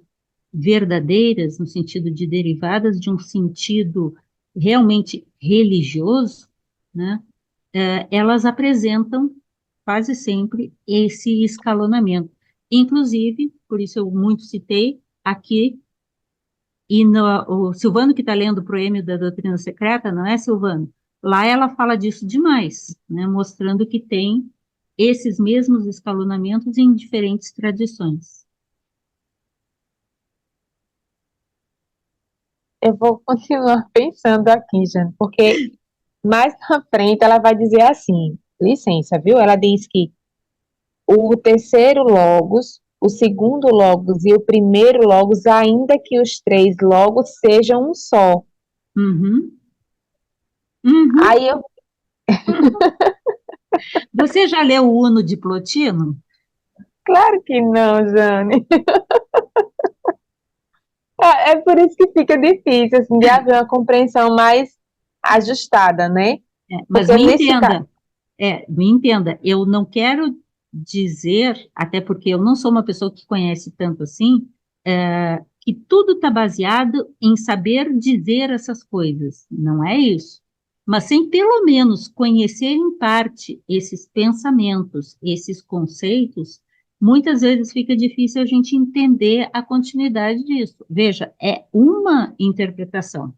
verdadeiras, no sentido de derivadas de um sentido realmente religioso, né, elas apresentam quase sempre esse escalonamento. Inclusive, por isso eu muito citei aqui, e o Silvano que está lendo o Proêmio da Doutrina Secreta, não é, Silvano? Lá ela fala disso demais, né, mostrando que tem esses mesmos escalonamentos em diferentes tradições. Eu vou continuar pensando aqui, Jane, porque mais na frente ela vai dizer assim, licença, viu? Ela diz que o terceiro logos, o segundo logos e o primeiro logos, ainda que os três logos sejam um só. Uhum, uhum. Aí eu, Você já leu o Uno de Plotino? claro que não, Jane. É por isso que fica difícil, assim, de haver uma compreensão mais ajustada, né? Mas Porque me nesse caso, entenda, me entenda, eu não quero dizer, até porque eu não sou uma pessoa que conhece tanto assim, que tudo está baseado em saber dizer essas coisas. Não é isso. Mas sem pelo menos conhecer em parte esses pensamentos, esses conceitos, muitas vezes fica difícil a gente entender a continuidade disso. Veja, é uma interpretação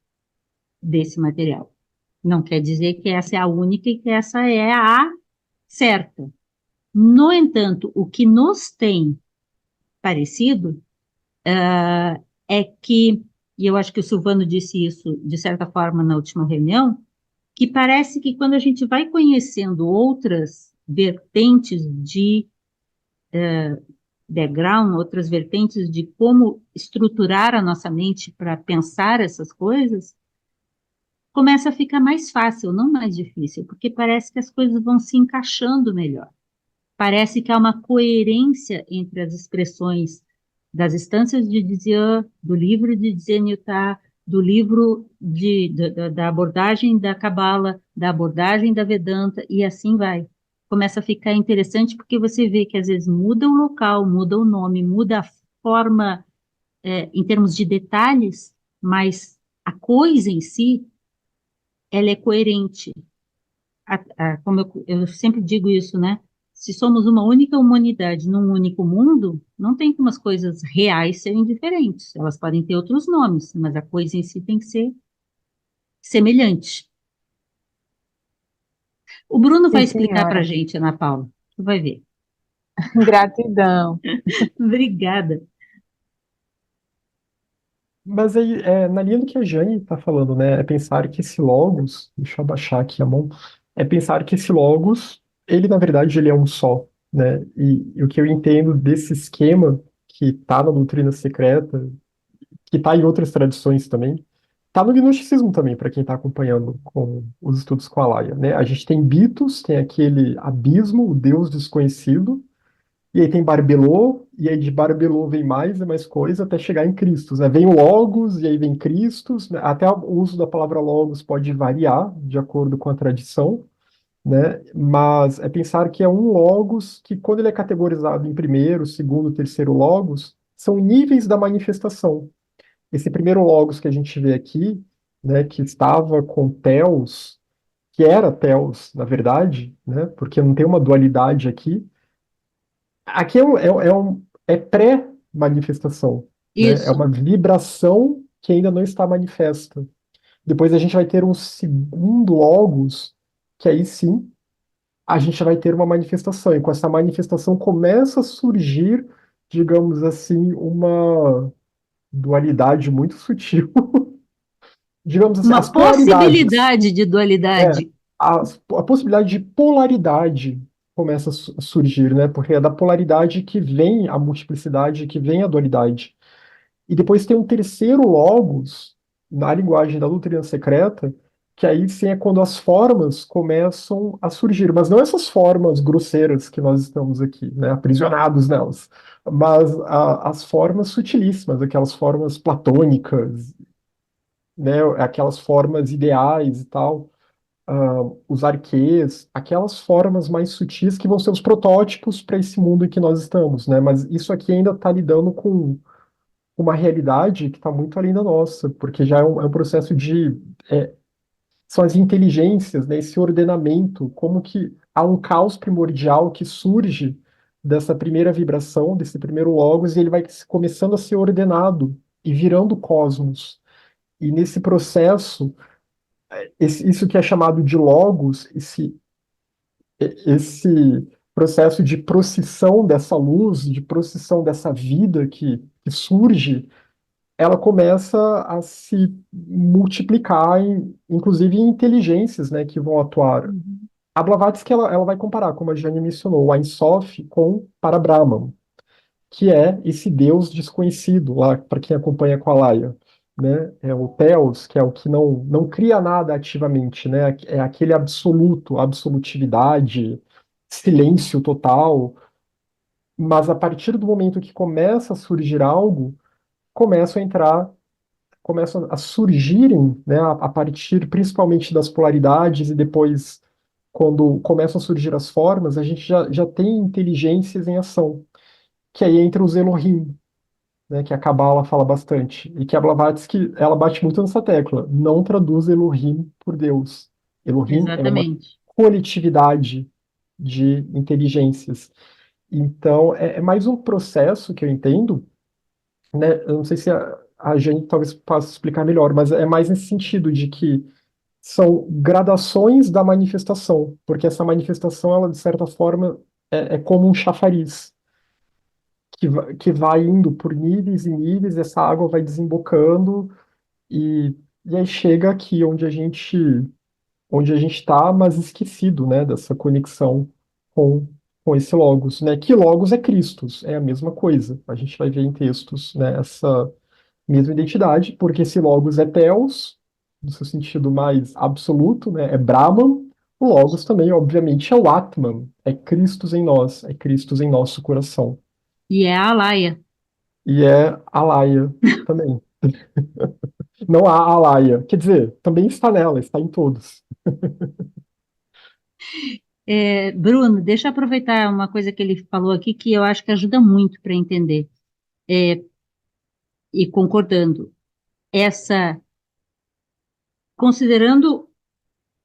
desse material. Não quer dizer que essa é a única e que essa é a certa. No entanto, o que nos tem parecido é que, e eu acho que o Silvano disse isso de certa forma na última reunião, que parece que quando a gente vai conhecendo outras vertentes de background, outras vertentes de como estruturar a nossa mente para pensar essas coisas, começa a ficar mais fácil, não mais difícil, porque parece que as coisas vão se encaixando melhor. Parece que há uma coerência entre as expressões das instâncias de Dzian, do livro de Zenitá, do livro da abordagem da Cabala, da abordagem da Vedanta, e assim vai. Começa a ficar interessante porque você vê que às vezes muda o local, muda o nome, muda a forma, em termos de detalhes, mas a coisa em si, ela é coerente. Como eu sempre digo isso, né? Se somos uma única humanidade num único mundo, não tem como as coisas reais serem diferentes. Elas podem ter outros nomes, mas a coisa em si tem que ser semelhante. O Bruno vai sim, explicar para a senhora. gente, Ana Paula. Tu vai ver. Gratidão. Obrigada. Mas aí, na linha do que a Jane está falando, né? É pensar que esse logos, deixa eu abaixar aqui a mão, é pensar que esse logos, ele na verdade ele é um só, né? E o que eu entendo desse esquema que está na doutrina secreta, que está em outras tradições também, está no gnosticismo também, para quem está acompanhando com os estudos com a Laia, né? A gente tem Bitos, tem aquele abismo, o Deus desconhecido, e aí tem Barbelô, e aí de Barbelô vem mais e mais coisa até chegar em Christus, né? Vem o Logos, e aí vem Christus, né? Até o uso da palavra Logos pode variar de acordo com a tradição, né? Mas é pensar que é um Logos que, quando ele é categorizado em primeiro, segundo, terceiro Logos, são níveis da manifestação. Esse primeiro Logos que a gente vê aqui, né, que estava com Theos, que era Theos, na verdade, né? Porque não tem uma dualidade aqui. Aqui é pré-manifestação, né? É Isso. uma vibração que ainda não está manifesta. Depois a gente vai ter um segundo logos, que aí sim a gente vai ter uma manifestação. E com essa manifestação começa a surgir, digamos assim, uma dualidade muito sutil. Digamos assim, as Uma polaridades. possibilidade de É, dualidade. a possibilidade de polaridade começa a surgir, né? Porque é da polaridade que vem a multiplicidade, que vem a dualidade. E depois tem um terceiro logos, na linguagem da doutrina secreta, que aí sim é quando as formas começam a surgir. Mas não essas formas grosseiras que nós estamos aqui, né? Aprisionados nelas. Mas as formas sutilíssimas, aquelas formas platônicas, né? Aquelas formas ideais e tal, os arquês, aquelas formas mais sutis que vão ser os protótipos para esse mundo em que nós estamos, né? Mas isso aqui ainda está lidando com uma realidade que está muito além da nossa, porque já é um processo de são as inteligências, né, esse ordenamento, como que há um caos primordial que surge dessa primeira vibração, desse primeiro logos, e ele vai começando a ser ordenado e virando cosmos. E nesse processo, isso que é chamado de logos, esse processo de procissão dessa luz, de procissão dessa vida que surge, ela começa a se multiplicar, inclusive em inteligências, né, que vão atuar. A Blavatsky ela vai comparar, como a Jane mencionou, o Ein Sof com Parabrahman, que é esse Deus desconhecido, lá para quem acompanha com a Laia, né? É o Theos, que é o que não cria nada ativamente, né? É aquele absoluto, absolutividade, silêncio total, mas a partir do momento que começa a surgir algo, começam a entrar começam a surgirem, né, a partir principalmente das polaridades e depois, quando começam a surgir as formas, a gente já tem inteligências em ação, que aí entra os Elohim, né, que a Kabbalah fala bastante, e que a Blavatsky, ela bate muito nessa tecla, não traduz Elohim por Deus. Elohim é uma Exatamente. coletividade de inteligências. Então, é mais um processo que eu entendo, né? Eu não sei se a gente talvez possa explicar melhor, mas é mais nesse sentido de que são gradações da manifestação, porque essa manifestação, ela de certa forma é como um chafariz que vai indo por níveis e níveis, essa água vai desembocando e aí chega aqui onde a gente está, mas esquecido, né, dessa conexão com com esse logos, né? Que logos é Christos, é a mesma coisa. A gente vai ver em textos, né, essa mesma identidade, porque esse logos é Theos, no seu sentido mais absoluto, né, é Brahman. O logos também, obviamente, é o Atman, é Christus em nós, é Christus em nosso coração. E é a Alaia. E é Alaya também. Não há Alaya, quer dizer, também está nela, está em todos. Bruno, deixa eu aproveitar uma coisa que ele falou aqui que eu acho que ajuda muito para entender. E concordando, essa, considerando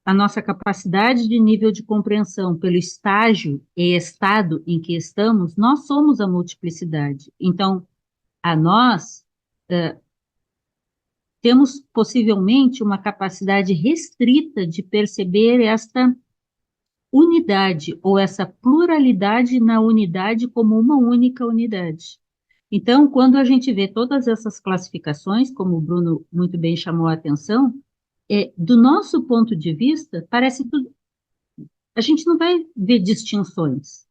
a nossa capacidade de nível de compreensão pelo estágio e estado em que estamos, nós somos a multiplicidade. Então, a nós temos possivelmente uma capacidade restrita de perceber esta unidade ou essa pluralidade na unidade como uma única unidade. Então, quando a gente vê todas essas classificações, como o Bruno muito bem chamou a atenção, do nosso ponto de vista, parece tudo. A gente não vai ver distinções,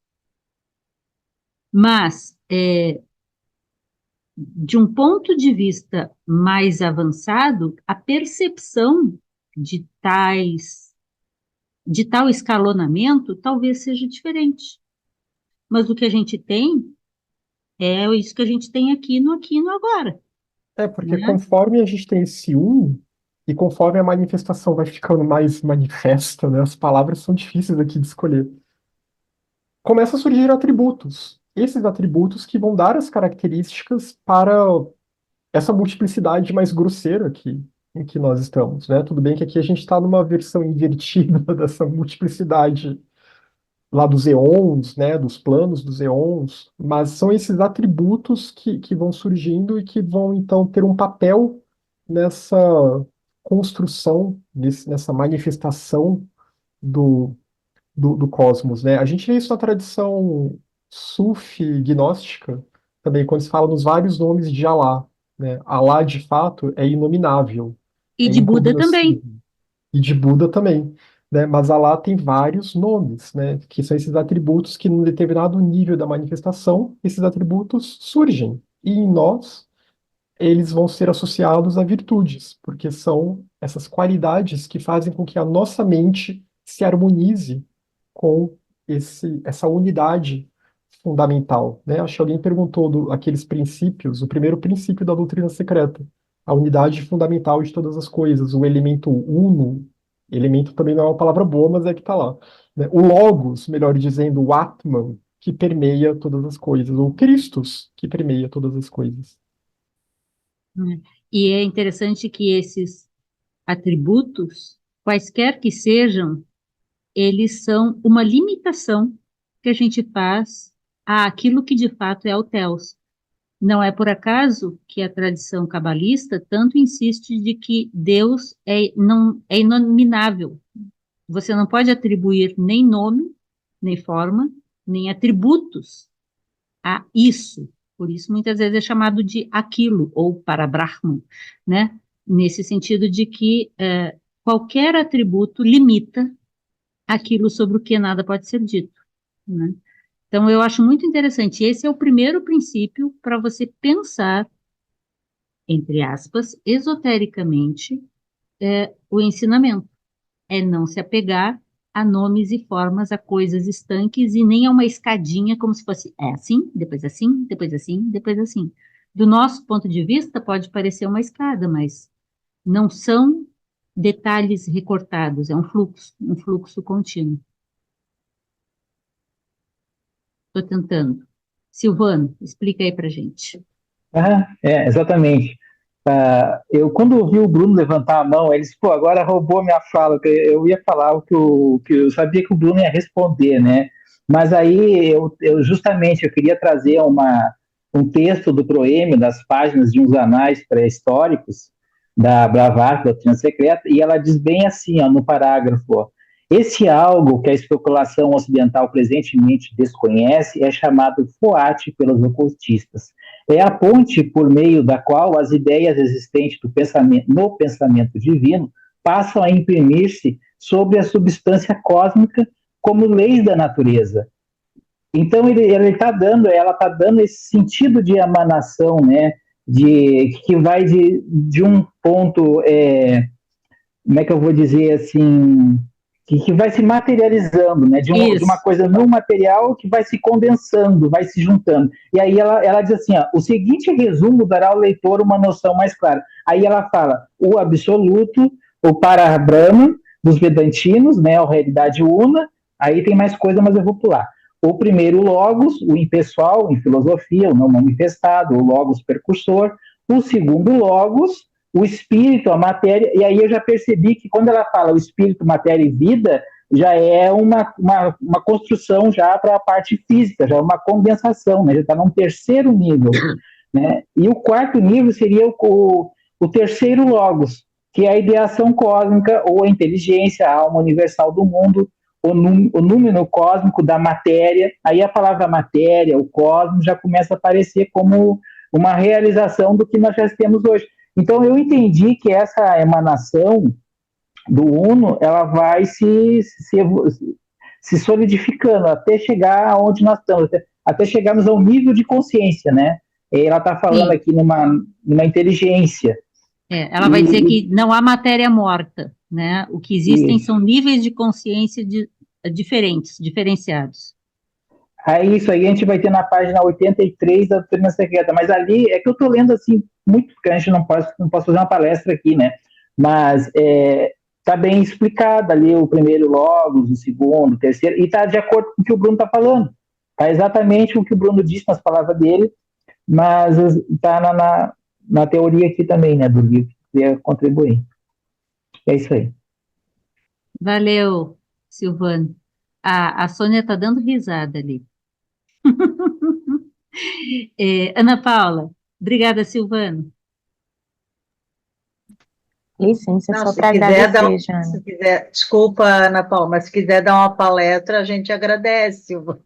mas de um ponto de vista mais avançado, a percepção de de tal escalonamento talvez seja diferente. Mas o que a gente tem é isso que a gente tem aqui e no agora, É, porque né? conforme a gente tem esse um, e conforme a manifestação vai ficando mais manifesta, né, as palavras são difíceis aqui de escolher, começa a surgir atributos. Esses atributos que vão dar as características para essa multiplicidade mais grosseira em que nós estamos, né? Tudo bem que aqui a gente está numa versão invertida dessa multiplicidade lá dos eons, né? Dos planos dos eons, mas são esses atributos que vão surgindo e que vão então ter um papel nessa construção, nessa manifestação do do cosmos, né? A gente vê isso na tradição sufi gnóstica, também quando se fala nos vários nomes de Alá, né? Alá, de fato, é inominável, E é de Buda também. incognoscível. E de Buda também, né? Mas Alá tem vários nomes, né? Que são esses atributos que, num determinado nível da manifestação, esses atributos surgem. E em nós, eles vão ser associados a virtudes, porque são essas qualidades que fazem com que a nossa mente se harmonize com essa unidade fundamental, né? Acho que alguém perguntou aqueles princípios, o primeiro princípio da doutrina secreta, a unidade fundamental de todas as coisas, o elemento uno, elemento também não é uma palavra boa, mas é que está lá, né? O logos, melhor dizendo, o Atman, que permeia todas as coisas, ou Christus, que permeia todas as coisas. né? E é interessante que esses atributos, quaisquer que sejam, eles são uma limitação que a gente faz àquilo que de fato é o Theos. Não é por acaso que a tradição cabalista tanto insiste de que Deus não, é inominável. Você não pode atribuir nem nome, nem forma, nem atributos a isso. Por isso, muitas vezes é chamado de aquilo, ou para Brahman, né? Nesse sentido de que qualquer atributo limita aquilo sobre o que nada pode ser dito, né? Então, eu acho muito interessante. Esse é o primeiro princípio para você pensar, entre aspas, esotericamente, o ensinamento. É não se apegar a nomes e formas, a coisas estanques e nem a uma escadinha como se fosse assim, depois assim, depois assim, depois assim. Do nosso ponto de vista, pode parecer uma escada, mas não são detalhes recortados, é um fluxo contínuo. Estou tentando. Silvano, explica aí para gente. Exatamente. Quando vi o Bruno levantar a mão, ele disse, pô, agora roubou minha fala, que eu ia falar que eu sabia que o Bruno ia responder, né? Mas aí justamente eu queria trazer um texto do Proêmio, das páginas de uns anais pré-históricos, da Blavatsky, Doutrina Secreta, e ela diz bem assim, ó, no parágrafo, ó, esse algo que a especulação ocidental presentemente desconhece é chamado foate pelos ocultistas. É a ponte por meio da qual as ideias existentes no pensamento divino passam a imprimir-se sobre a substância cósmica como leis da natureza. Então ela está dando esse sentido de emanação, né? Que vai de um ponto, como é que eu vou dizer assim, que vai se materializando, né? De uma coisa não material que vai se condensando, vai se juntando. E aí ela diz assim, ó, o seguinte resumo dará ao leitor uma noção mais clara. Aí ela fala o absoluto, o Parabrahma dos Vedantinos, né? A realidade una. Aí tem mais coisa, mas eu vou pular. O primeiro logos, o impessoal, em filosofia, o não manifestado, o logos percursor. O segundo logos, o espírito, a matéria, e aí eu já percebi que quando ela fala o espírito, matéria e vida, já é uma construção já para a parte física, já é uma condensação, né? Já está num terceiro nível, né? E o quarto nível seria o terceiro logos, que é a ideação cósmica ou a inteligência, a alma universal do mundo, o número cósmico da matéria. Aí a palavra matéria, o cosmos, já começa a aparecer como uma realização do que nós já temos hoje. Então, eu entendi que essa emanação do Uno, ela vai se solidificando até chegar aonde nós estamos, até chegarmos ao nível de consciência, né? Ela está falando aqui numa inteligência. Ela vai dizer que não há matéria morta, né? O que existem são níveis de consciência diferenciados. Aí isso aí a gente vai ter na página 83 da Doutrina Secreta, mas ali é que eu estou lendo assim, muito, porque a gente não posso fazer uma palestra aqui, né? Mas está bem explicado ali o primeiro logos, o segundo, o terceiro, e está de acordo com o que o Bruno está falando. Está exatamente o que o Bruno disse nas palavras dele, mas está na teoria aqui também, né, do livro, que queria contribuir. É isso aí. Valeu, Silvano. A Sônia está dando risada ali. Ana Paula, obrigada, Silvano. Licença, só para agradecer, Jana. Se quiser, desculpa, Ana Paula, mas se quiser dar uma palestra, a gente agradece, Silvano.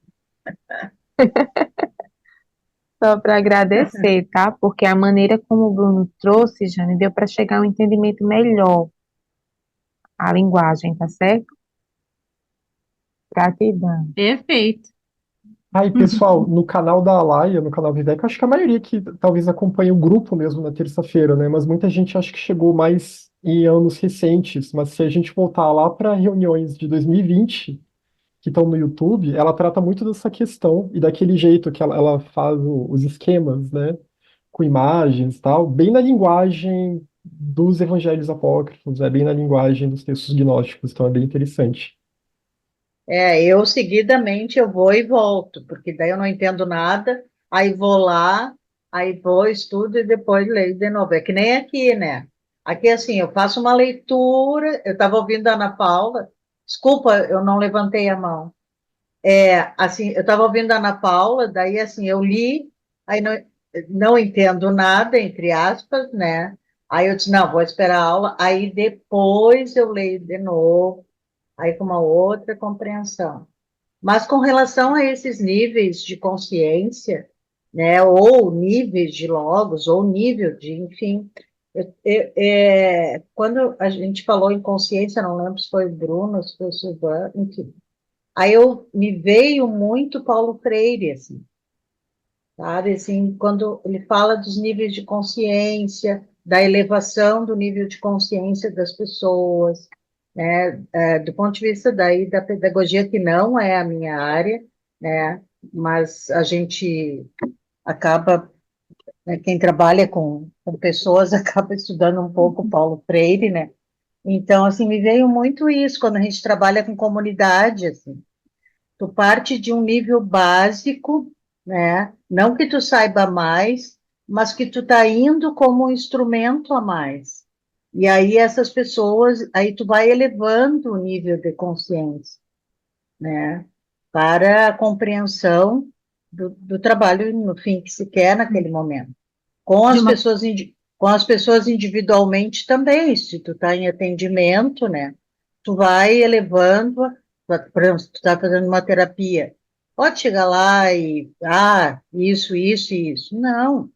Só para agradecer, tá? Porque a maneira como o Bruno trouxe, Jane, deu para chegar a um entendimento melhor a linguagem, tá certo? Gratidão. Perfeito. Aí, pessoal, no canal da Alaia, no canal Viveca, acho que a maioria que talvez acompanhe o grupo mesmo na terça-feira, né? Mas muita gente acho que chegou mais em anos recentes. Mas se a gente voltar lá para reuniões de 2020, que estão no YouTube, ela trata muito dessa questão e daquele jeito que ela faz os esquemas, né? Com imagens e tal, bem na linguagem dos evangelhos apócrifos, bem na linguagem dos textos gnósticos, então é bem interessante. Eu seguidamente eu vou e volto, porque daí eu não entendo nada, aí vou lá aí vou, estudo e depois leio de novo. É que nem aqui, né? Aqui, assim, eu faço uma leitura, eu estava ouvindo a Ana Paula, desculpa, eu não levantei a mão. Assim, eu estava ouvindo a Ana Paula, daí, assim, eu li, aí não entendo nada, entre aspas, né? Aí eu disse, não, vou esperar a aula, aí depois eu leio de novo, aí com uma outra compreensão. Mas com relação a esses níveis de consciência, né, ou níveis de logos, ou nível de, enfim, quando a gente falou em consciência, não lembro se foi o Bruno, se foi o Silvano, enfim, aí me veio muito Paulo Freire, assim, sabe, assim, quando ele fala dos níveis de consciência, da elevação do nível de consciência das pessoas, né, do ponto de vista daí da pedagogia, que não é a minha área, né, mas a gente acaba, né, quem trabalha com pessoas acaba estudando um pouco Paulo Freire, né, então, assim, me veio muito isso, quando a gente trabalha com comunidade, assim, tu parte de um nível básico, né? Não que tu saiba mais, mas que tu tá indo como um instrumento a mais. E aí essas pessoas, aí tu vai elevando o nível de consciência, né? Para a compreensão do trabalho, no fim, que se quer naquele momento. Com De as uma, pessoas, com as pessoas individualmente também, se tu está em atendimento, né? Tu vai elevando, por exemplo, se tu está fazendo uma terapia, pode chegar lá e, isso, isso e isso. Não,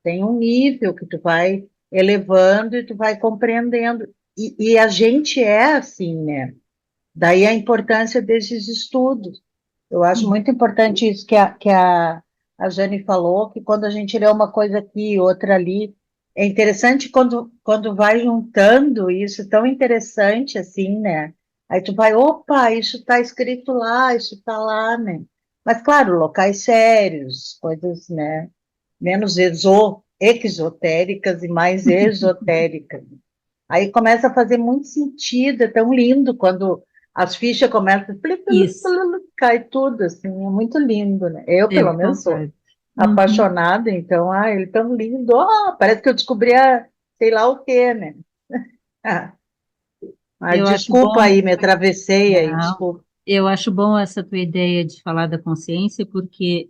tem um nível que tu vai elevando e tu vai compreendendo. E a gente é assim, né? Daí a importância desses estudos. Eu acho muito importante isso a Jane falou, que quando a gente lê uma coisa aqui e outra ali, é interessante quando vai juntando isso, tão interessante assim, né? Aí tu vai, opa, isso está escrito lá, isso está lá, né? Mas, claro, locais sérios, coisas, né? Menos exotéricas e mais esotéricas. Aí começa a fazer muito sentido, é tão lindo quando as fichas começam, isso, cai tudo, assim, é muito lindo, né? Eu, eu pelo menos, sou concordo. Uhum. apaixonada, então, ele é tão lindo, parece que eu descobri sei lá o quê, né? Ah, Eu acho desculpa bom, aí, me atravessei aí, não, desculpa. eu acho bom essa tua ideia de falar da consciência, porque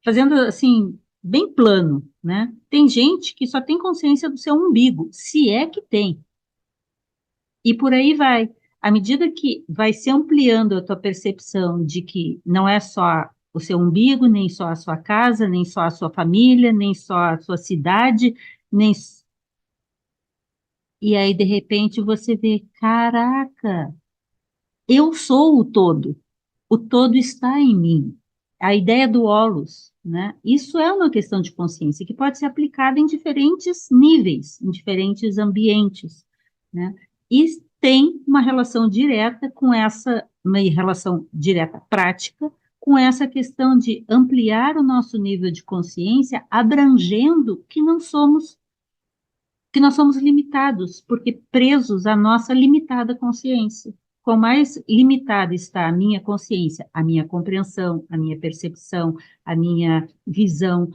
fazendo assim, bem plano, né? Tem gente que só tem consciência do seu umbigo, se é que tem. E por aí vai. À medida que vai se ampliando a tua percepção de que não é só o seu umbigo, nem só a sua casa, nem só a sua família, nem só a sua cidade, nem. E aí, de repente, você vê, caraca, eu sou o todo está em mim. A ideia do holos, né? Isso é uma questão de consciência que pode ser aplicada em diferentes níveis, em diferentes ambientes, né? E tem uma relação direta com uma relação direta prática, com essa questão de ampliar o nosso nível de consciência, abrangendo que nós somos limitados, porque presos à nossa limitada consciência. Quanto mais limitada está a minha consciência, a minha compreensão, a minha percepção, a minha visão,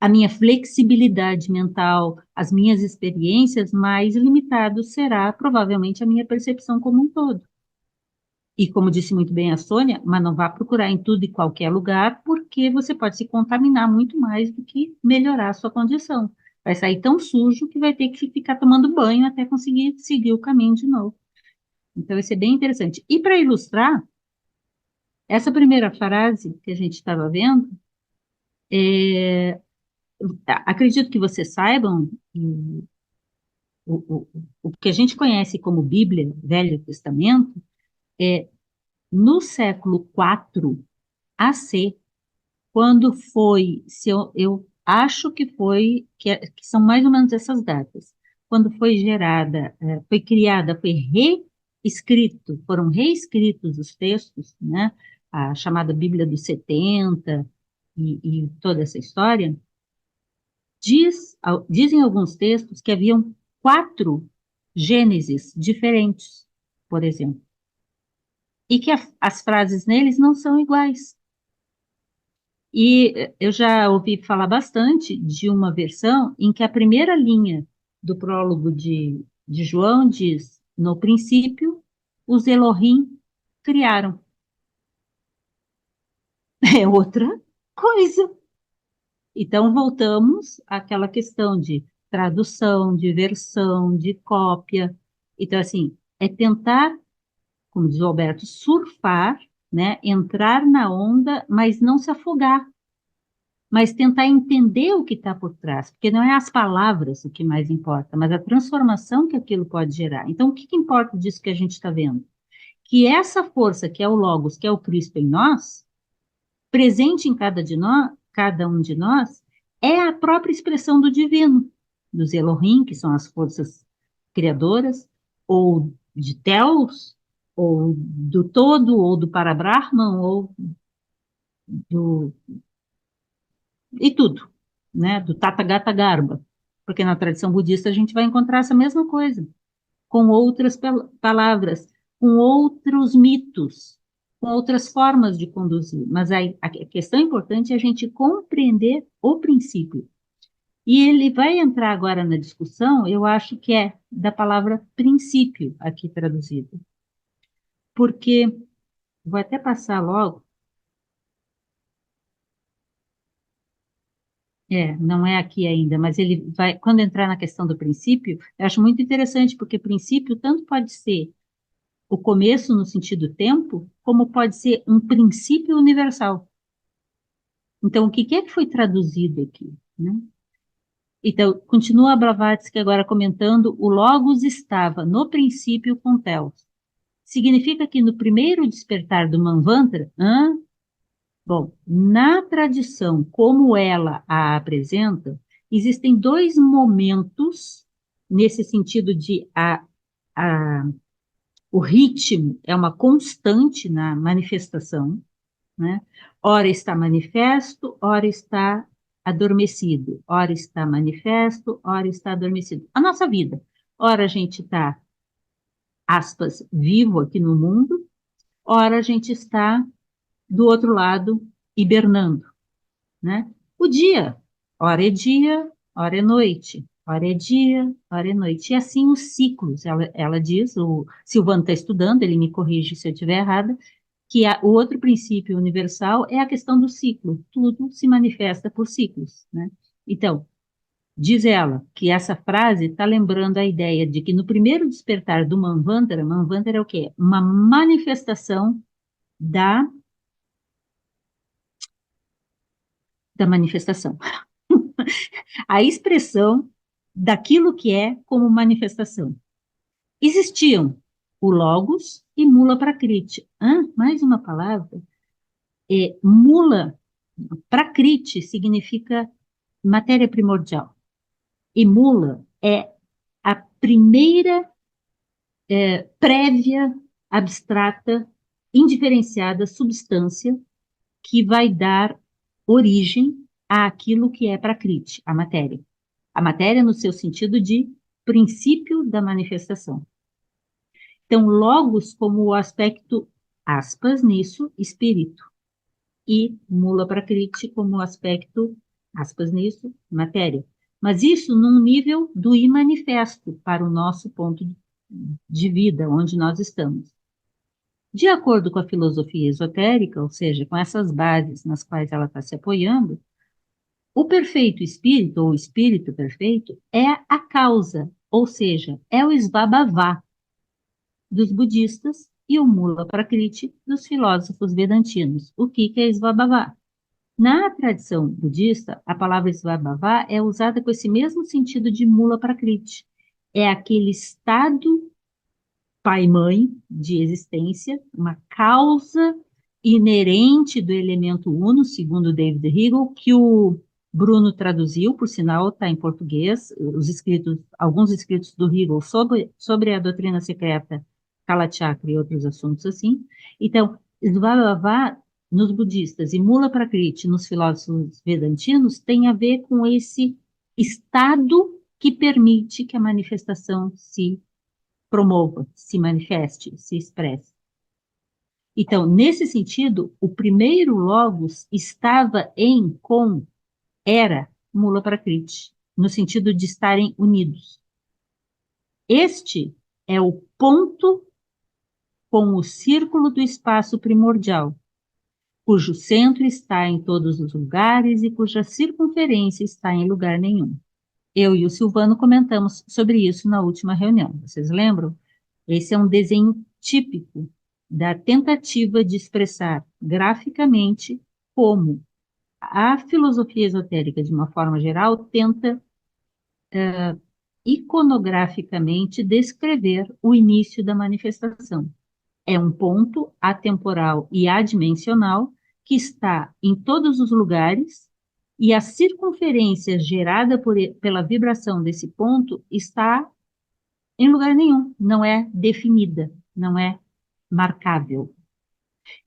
a minha flexibilidade mental, as minhas experiências, mais limitado será provavelmente a minha percepção como um todo. E como disse muito bem a Sônia, mas não vá procurar em tudo e qualquer lugar, porque você pode se contaminar muito mais do que melhorar a sua condição. Vai sair tão sujo que vai ter que ficar tomando banho até conseguir seguir o caminho de novo. Então, isso é bem interessante. E para ilustrar, essa primeira frase que a gente estava vendo, é, acredito que vocês saibam, o que a gente conhece como Bíblia, Velho Testamento, é no século IV AC, quando foi, se eu acho que foi, que são mais ou menos essas datas, quando foi gerada, foi criada, foi reescrito, foram reescritos os textos, né, a chamada Bíblia dos 70 e toda essa história, dizem alguns textos que haviam 4 Gênesis diferentes, por exemplo, e que as frases neles não são iguais. E eu já ouvi falar bastante de uma versão em que a primeira linha do prólogo de João diz: no princípio, os Elohim criaram. É outra coisa. Então, voltamos àquela questão de tradução, de versão, de cópia. Então, assim, é tentar, como diz o Alberto, surfar, né? Entrar na onda, mas não se afogar, mas tentar entender o que está por trás, porque não é as palavras o que mais importa, mas a transformação que aquilo pode gerar. Então, o que que importa disso que a gente está vendo? Que essa força, que é o Logos, que é o Cristo em nós, presente em cada um de nós, é a própria expressão do divino, dos Elohim, que são as forças criadoras, ou de Telos, ou do todo, ou do Parabrahman, ou do e tudo, né? Do Tathagata Garba, porque na tradição budista a gente vai encontrar essa mesma coisa, com outras palavras, com outros mitos, com outras formas de conduzir. Mas a questão importante é a gente compreender o princípio. E ele vai entrar agora na discussão, eu acho que é da palavra princípio aqui traduzido. Porque, vou até passar logo, não é aqui ainda, mas ele vai, quando entrar na questão do princípio, eu acho muito interessante, porque princípio tanto pode ser o começo no sentido tempo, como pode ser um princípio universal. Então, o que é que foi traduzido aqui, né? Então, continua Blavatsky agora comentando, o Logos estava no princípio com Telos. Significa que no primeiro despertar do Manvantara, bom, na tradição como ela a apresenta, existem dois momentos nesse sentido de a, o ritmo é uma constante na manifestação, né? Ora está manifesto, ora está adormecido, ora está manifesto, ora está adormecido. A nossa vida, ora a gente está, aspas, vivo aqui no mundo, ora a gente está do outro lado hibernando, né? O dia, ora é noite, ora é dia, ora é noite. E assim os ciclos, ela diz, o Silvano está estudando, ele me corrige se eu estiver errada, que o outro princípio universal é a questão do ciclo. Tudo se manifesta por ciclos, né? Então, diz ela que essa frase está lembrando a ideia de que no primeiro despertar do Manvantara, Manvantara é o quê? Uma manifestação da, da manifestação. A expressão daquilo que é como manifestação. Existiam o Logos e Mula Prakriti. Mais uma palavra. Mula Prakriti significa matéria primordial. E Mula é a primeira prévia, abstrata, indiferenciada substância que vai dar origem àquilo que é Prakriti, a matéria. A matéria no seu sentido de princípio da manifestação. Então, logos como o aspecto, aspas, nisso, espírito. E mula prakriti como o aspecto, aspas, nisso, matéria. Mas isso num nível do imanifesto para o nosso ponto de vida, onde nós estamos. De acordo com a filosofia esotérica, ou seja, com essas bases nas quais ela está se apoiando, o perfeito espírito, ou espírito perfeito, é a causa, ou seja, é o Svabhava dos budistas e o Mula Prakriti dos filósofos vedantinos. O que é Svabhava? Na tradição budista, a palavra Svabhava é usada com esse mesmo sentido de Mula Prakriti. É aquele estado pai-mãe de existência, uma causa inerente do elemento uno, segundo David Hegel, que o Bruno traduziu, por sinal, está em português, alguns escritos do Hegel sobre a doutrina secreta Kalachakra e outros assuntos assim. Então, Svabhava nos budistas e Mula Prakriti nos filósofos vedantinos tem a ver com esse estado que permite que a manifestação se promova, se manifeste, se expresse. Então, nesse sentido, o primeiro logos estava era Mula Prakriti, no sentido de estarem unidos. Este é o ponto com o círculo do espaço primordial, cujo centro está em todos os lugares e cuja circunferência está em lugar nenhum. Eu e o Silvano comentamos sobre isso na última reunião. Vocês lembram? Esse é um desenho típico da tentativa de expressar graficamente como a filosofia esotérica, de uma forma geral, tenta iconograficamente descrever o início da manifestação. É um ponto atemporal e adimensional que está em todos os lugares e a circunferência gerada pela vibração desse ponto está em lugar nenhum, não é definida, não é marcável.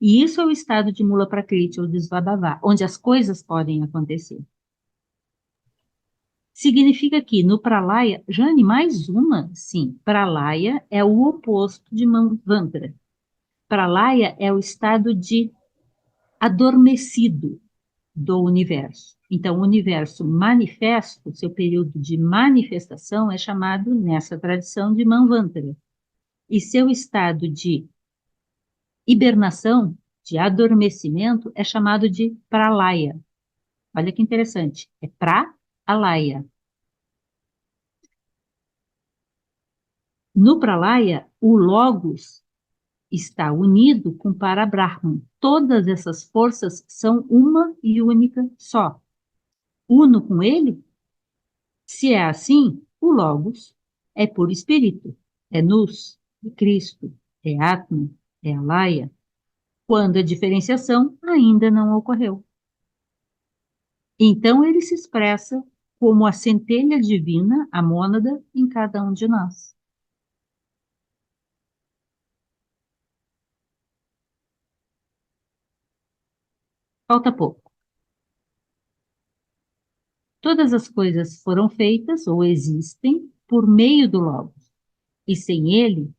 E isso é o estado de Mula Prakriti, ou de Svabhava, onde as coisas podem acontecer. Significa que no Pralaya, Jane, mais uma? Sim, Pralaya é o oposto de Manvantara. Pralaya é o estado de adormecido do universo. Então, o universo manifesto, seu período de manifestação, é chamado, nessa tradição, de Manvantara. E seu estado de hibernação, de adormecimento, é chamado de Pralaya. Olha que interessante, é Pralaya. No Pralaya, o Logos está unido com Parabrahman. Todas essas forças são uma e única só. Uno com ele? Se é assim, o Logos é puro espírito, é Nus, é Cristo, é Atma, é Alaya, quando a diferenciação ainda não ocorreu. Então ele se expressa como a centelha divina, a mônada, em cada um de nós. Falta pouco. Todas as coisas foram feitas ou existem por meio do Logos. E sem ele,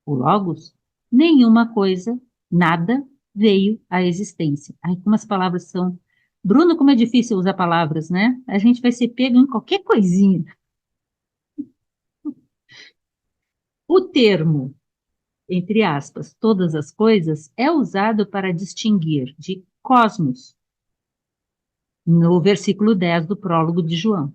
o Logos, nenhuma coisa, nada, veio à existência. Ai, como as palavras são... Bruno, como é difícil usar palavras, né? A gente vai ser pego em qualquer coisinha. O termo, entre aspas, todas as coisas, é usado para distinguir de cosmos, no versículo 10 do prólogo de João.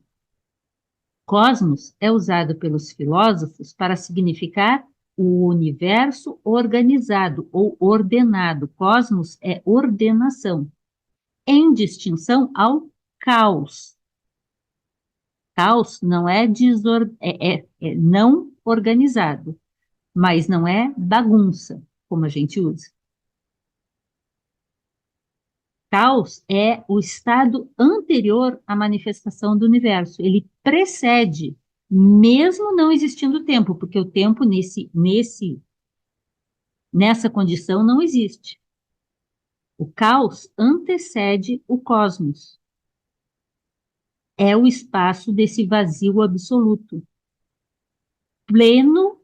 Cosmos é usado pelos filósofos para significar o universo organizado ou ordenado. Cosmos é ordenação, em distinção ao caos. Caos não é, é não organizado, mas não é bagunça, como a gente usa. Caos é o estado anterior à manifestação do universo. Ele precede, mesmo não existindo tempo, porque o tempo nessa condição não existe. O caos antecede o cosmos. É o espaço desse vazio absoluto. Pleno,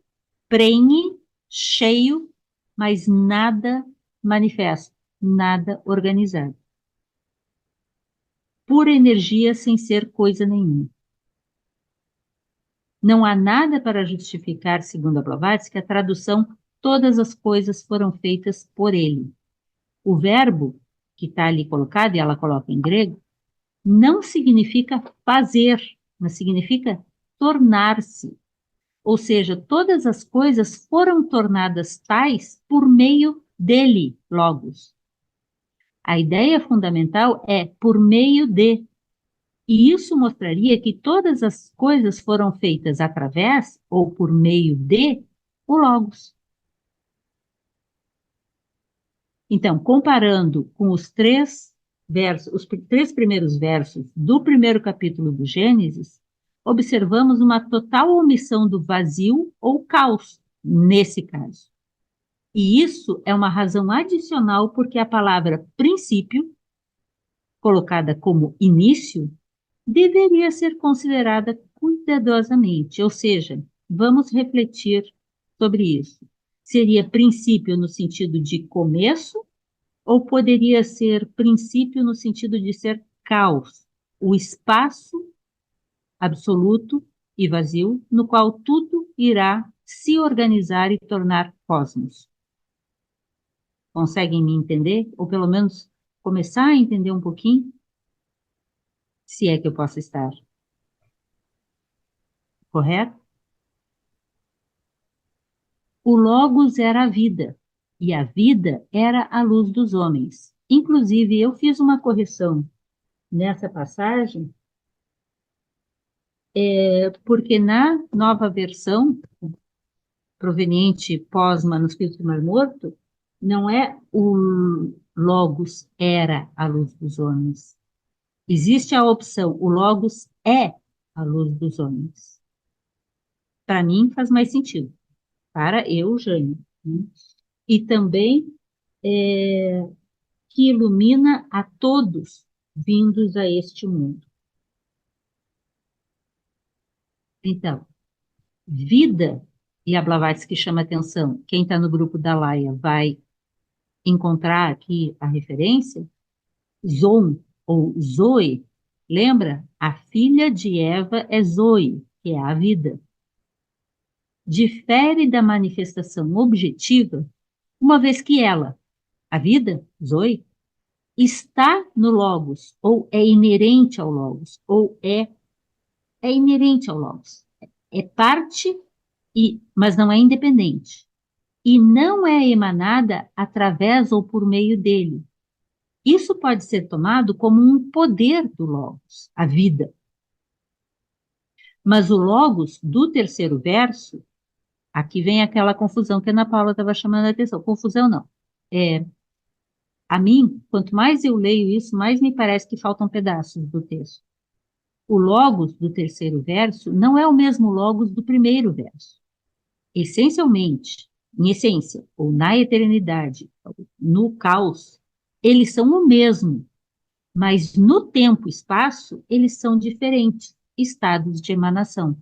prenhe, cheio, mas nada manifesto, nada organizado. Pura energia sem ser coisa nenhuma. Não há nada para justificar, segundo a Blavatsky, a tradução todas as coisas foram feitas por ele. O verbo que está ali colocado, e ela coloca em grego, não significa fazer, mas significa tornar-se. Ou seja, todas as coisas foram tornadas tais por meio dele, Logos. A ideia fundamental é por meio de. E isso mostraria que todas as coisas foram feitas através ou por meio de o Logos. Então, comparando com os três primeiros versos do primeiro capítulo do Gênesis, observamos uma total omissão do vazio ou caos, nesse caso. E isso é uma razão adicional porque a palavra princípio, colocada como início, deveria ser considerada cuidadosamente, ou seja, vamos refletir sobre isso. Seria princípio no sentido de começo, ou poderia ser princípio no sentido de ser caos, o espaço absoluto e vazio, no qual tudo irá se organizar e tornar cosmos. Conseguem me entender? Ou pelo menos começar a entender um pouquinho? Se é que eu posso estar correto? O Logos era a vida, e a vida era a luz dos homens. Inclusive, eu fiz uma correção nessa passagem, porque na nova versão, proveniente pós-manuscrito do Mar Morto, não é o Logos era a luz dos homens. Existe a opção, o Logos é a luz dos homens. Para mim faz mais sentido, para eu, Jânio, né? E também que ilumina a todos vindos a este mundo. Então, vida, e a Blavatsky chama atenção, quem está no grupo da Laia vai encontrar aqui a referência, Zon, ou Zoe, lembra? A filha de Eva é Zoe, que é a vida. Difere da manifestação objetiva, uma vez que ela, a vida, Zoe, está no Logos, ou é inerente ao Logos, ou é inerente ao Logos. É parte, mas não é independente. E não é emanada através ou por meio dele. Isso pode ser tomado como um poder do Logos, a vida. Mas o Logos do terceiro verso, aqui vem aquela confusão que a Ana Paula estava chamando a atenção. Confusão não. A mim, quanto mais eu leio isso, mais me parece que faltam pedaços do texto. O Logos do terceiro verso não é o mesmo Logos do primeiro verso. Essencialmente, em essência, ou na eternidade, no caos, eles são o mesmo, mas no tempo e espaço, eles são diferentes estados de emanação,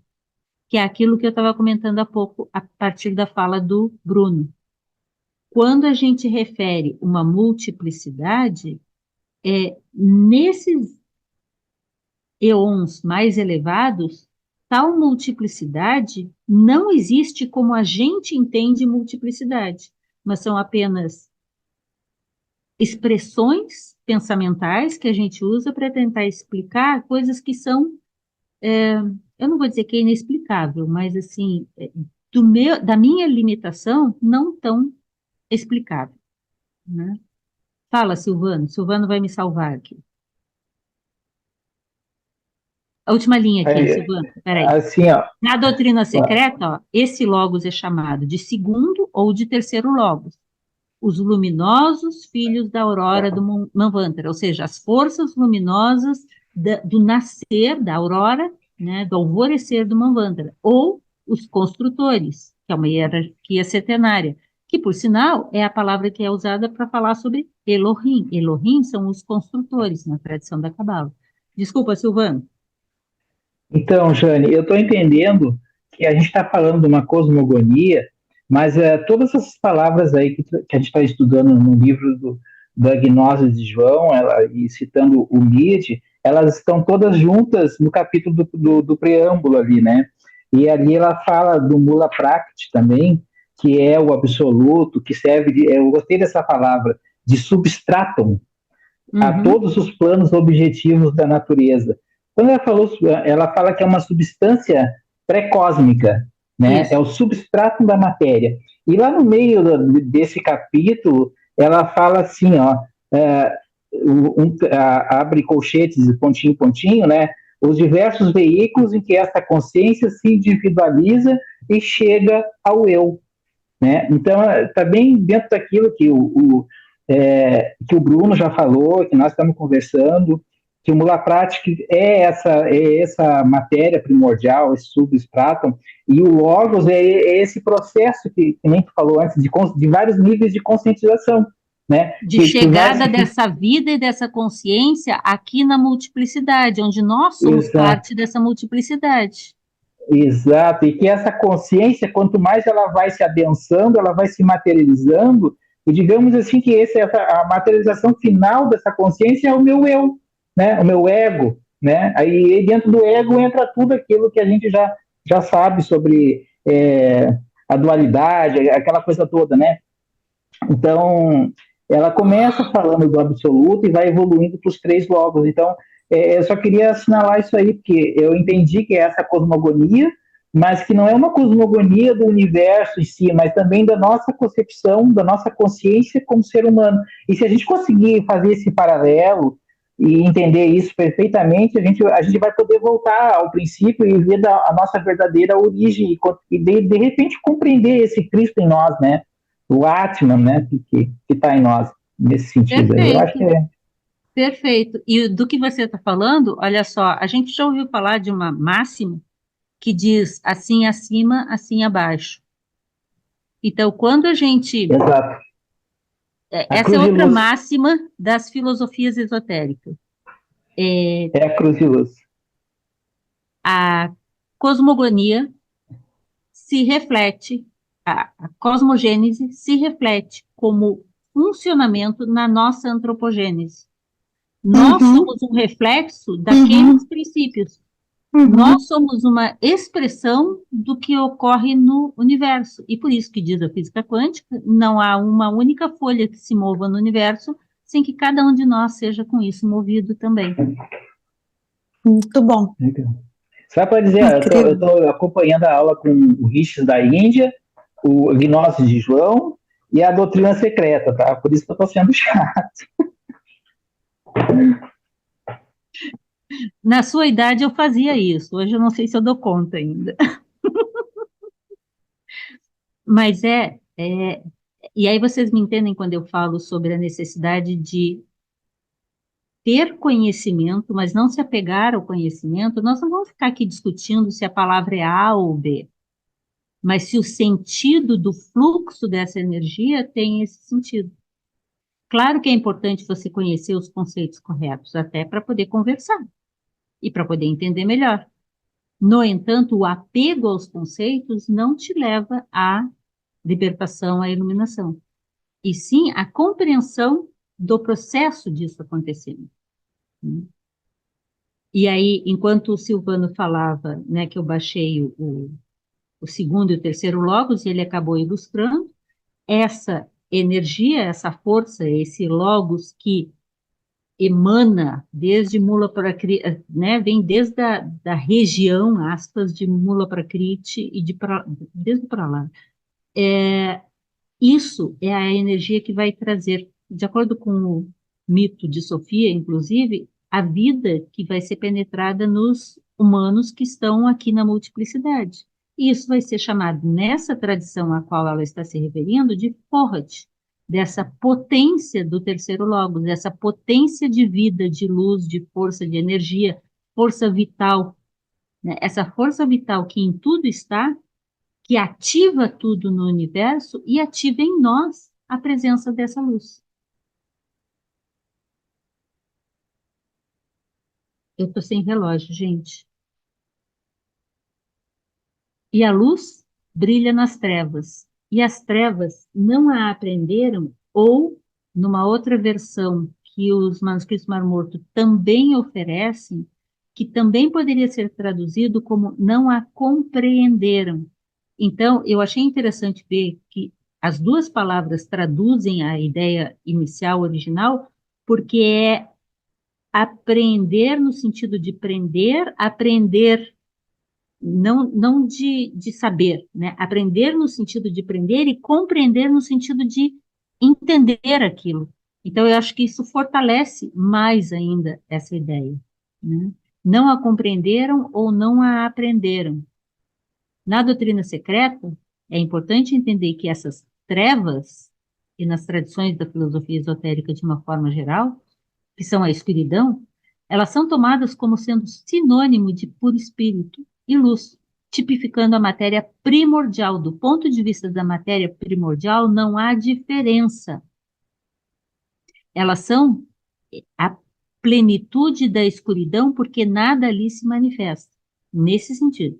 que é aquilo que eu estava comentando há pouco, a partir da fala do Bruno. Quando a gente refere uma multiplicidade, nesses eons mais elevados, tal multiplicidade não existe como a gente entende multiplicidade, mas são apenas expressões pensamentais que a gente usa para tentar explicar coisas que são, eu não vou dizer que é inexplicável, mas assim, da minha limitação, não tão explicável, né? Fala, Silvano. Silvano vai me salvar aqui. A última linha aqui, Silvano, peraí. Assim, ó. Na doutrina secreta, ó, esse Logos é chamado de segundo ou de terceiro Logos. Os luminosos filhos da aurora do Manvantara, ou seja, as forças luminosas do nascer da aurora, né, do alvorecer do Manvantara, ou os construtores, que é uma hierarquia setenária, que, por sinal, é a palavra que é usada para falar sobre Elohim. Elohim são os construtores, na tradição da Cabala. Desculpa, Silvano. Então, Jane, eu estou entendendo que a gente está falando de uma cosmogonia, mas todas essas palavras aí que a gente está estudando no livro da Gnose de João, e citando o Mide, elas estão todas juntas no capítulo do preâmbulo ali, né? E ali ela fala do Mula Prakti também, que é o absoluto, que serve eu gostei dessa palavra, de substratum a todos os planos objetivos da natureza. Quando ela fala que é uma substância pré-cósmica, né? É o substrato da matéria. E lá no meio desse capítulo, ela fala assim, ó, abre colchetes, pontinho, pontinho, né? Os diversos veículos em que essa consciência se individualiza e chega ao eu, né? Então, está bem dentro daquilo que o Bruno já falou, que nós estamos conversando, que o Mula Prakti é essa matéria primordial, esse substratum, e o Logos é esse processo que nem tu falou antes, de vários níveis de conscientização, né? De chegada dessa vida e dessa consciência aqui na multiplicidade, onde nós somos parte dessa multiplicidade. Exato, e que essa consciência, quanto mais ela vai se adensando, ela vai se materializando, e digamos assim que a materialização final dessa consciência é o meu eu, né? O meu ego, né? Aí dentro do ego entra tudo aquilo que a gente já sabe sobre a dualidade, aquela coisa toda, né? Então, ela começa falando do absoluto e vai evoluindo para os três logos. Então, eu só queria assinalar isso aí, porque eu entendi que é essa cosmogonia, mas que não é uma cosmogonia do universo em si, mas também da nossa concepção, da nossa consciência como ser humano. E se a gente conseguir fazer esse paralelo e entender isso perfeitamente, a gente vai poder voltar ao princípio e ver a nossa verdadeira origem e de repente compreender esse Cristo em nós, né? O Atman, né, que está em nós, nesse sentido aí. Eu acho que Perfeito, perfeito. E do que você está falando, olha só, a gente já ouviu falar de uma máxima que diz assim acima, assim abaixo. Então, quando a gente. exato. A Essa é cruz de outra luz máxima das filosofias esotéricas. é a cruz de luz. A cosmogonia se reflete, a cosmogênese se reflete como funcionamento na nossa antropogênese. Nós Uhum, somos um reflexo uhum, daqueles princípios. uhum. Nós somos uma expressão do que ocorre no universo. E por isso que diz a física quântica, não há uma única folha que se mova no universo sem que cada um de nós seja com isso movido também. Muito bom, Só para dizer, eu incrível. estou acompanhando a aula com o Riches da Índia, o Gnose de João e a doutrina secreta, tá? Por isso que eu estou sendo chato. Na sua idade eu fazia isso, hoje eu não sei se eu dou conta ainda. Mas e aí vocês me entendem quando eu falo sobre a necessidade de ter conhecimento, mas não se apegar ao conhecimento. Nós não vamos ficar aqui discutindo se a palavra é A ou B, mas se o sentido do fluxo dessa energia tem esse sentido. Claro que é importante você conhecer os conceitos corretos, até para poder conversar e para poder entender melhor. No entanto, o apego aos conceitos não te leva à libertação, à iluminação, e sim à compreensão do processo disso acontecendo. E aí, enquanto o Silvano falava, né, que eu baixei o segundo e o terceiro logos, e ele acabou ilustrando, essa energia, essa força, esse logos que emana desde Mula Prakriti, né, vem desde da região, aspas, de Mula Prakriti e desde para lá. Isso é a energia que vai trazer, de acordo com o mito de Sofia, inclusive, a vida que vai ser penetrada nos humanos que estão aqui na multiplicidade. E isso vai ser chamado, nessa tradição a qual ela está se referindo, de Forrat, dessa potência do terceiro logos, dessa potência de vida, de luz, de força, de energia, força vital, né? Essa força vital que em tudo está, que ativa tudo no universo e ativa em nós a presença dessa luz. Eu estou sem relógio, gente. E a luz brilha nas trevas. E as trevas não a aprenderam, ou, numa outra versão que os manuscritos Mar Morto também oferecem, que também poderia ser traduzido como não a compreenderam. Então, eu achei interessante ver que as duas palavras traduzem a ideia inicial, original, porque é aprender no sentido de prender, aprender não de saber, né? Aprender no sentido de aprender e compreender no sentido de entender aquilo. Então, eu acho que isso fortalece mais ainda essa ideia, né? Não a compreenderam ou não a aprenderam. Na doutrina secreta, é importante entender que essas trevas, e nas tradições da filosofia esotérica de uma forma geral, que são a escuridão, elas são tomadas como sendo sinônimo de puro espírito e luz, tipificando a matéria primordial. Do ponto de vista da matéria primordial, não há diferença. Elas são a plenitude da escuridão, porque nada ali se manifesta. Nesse sentido.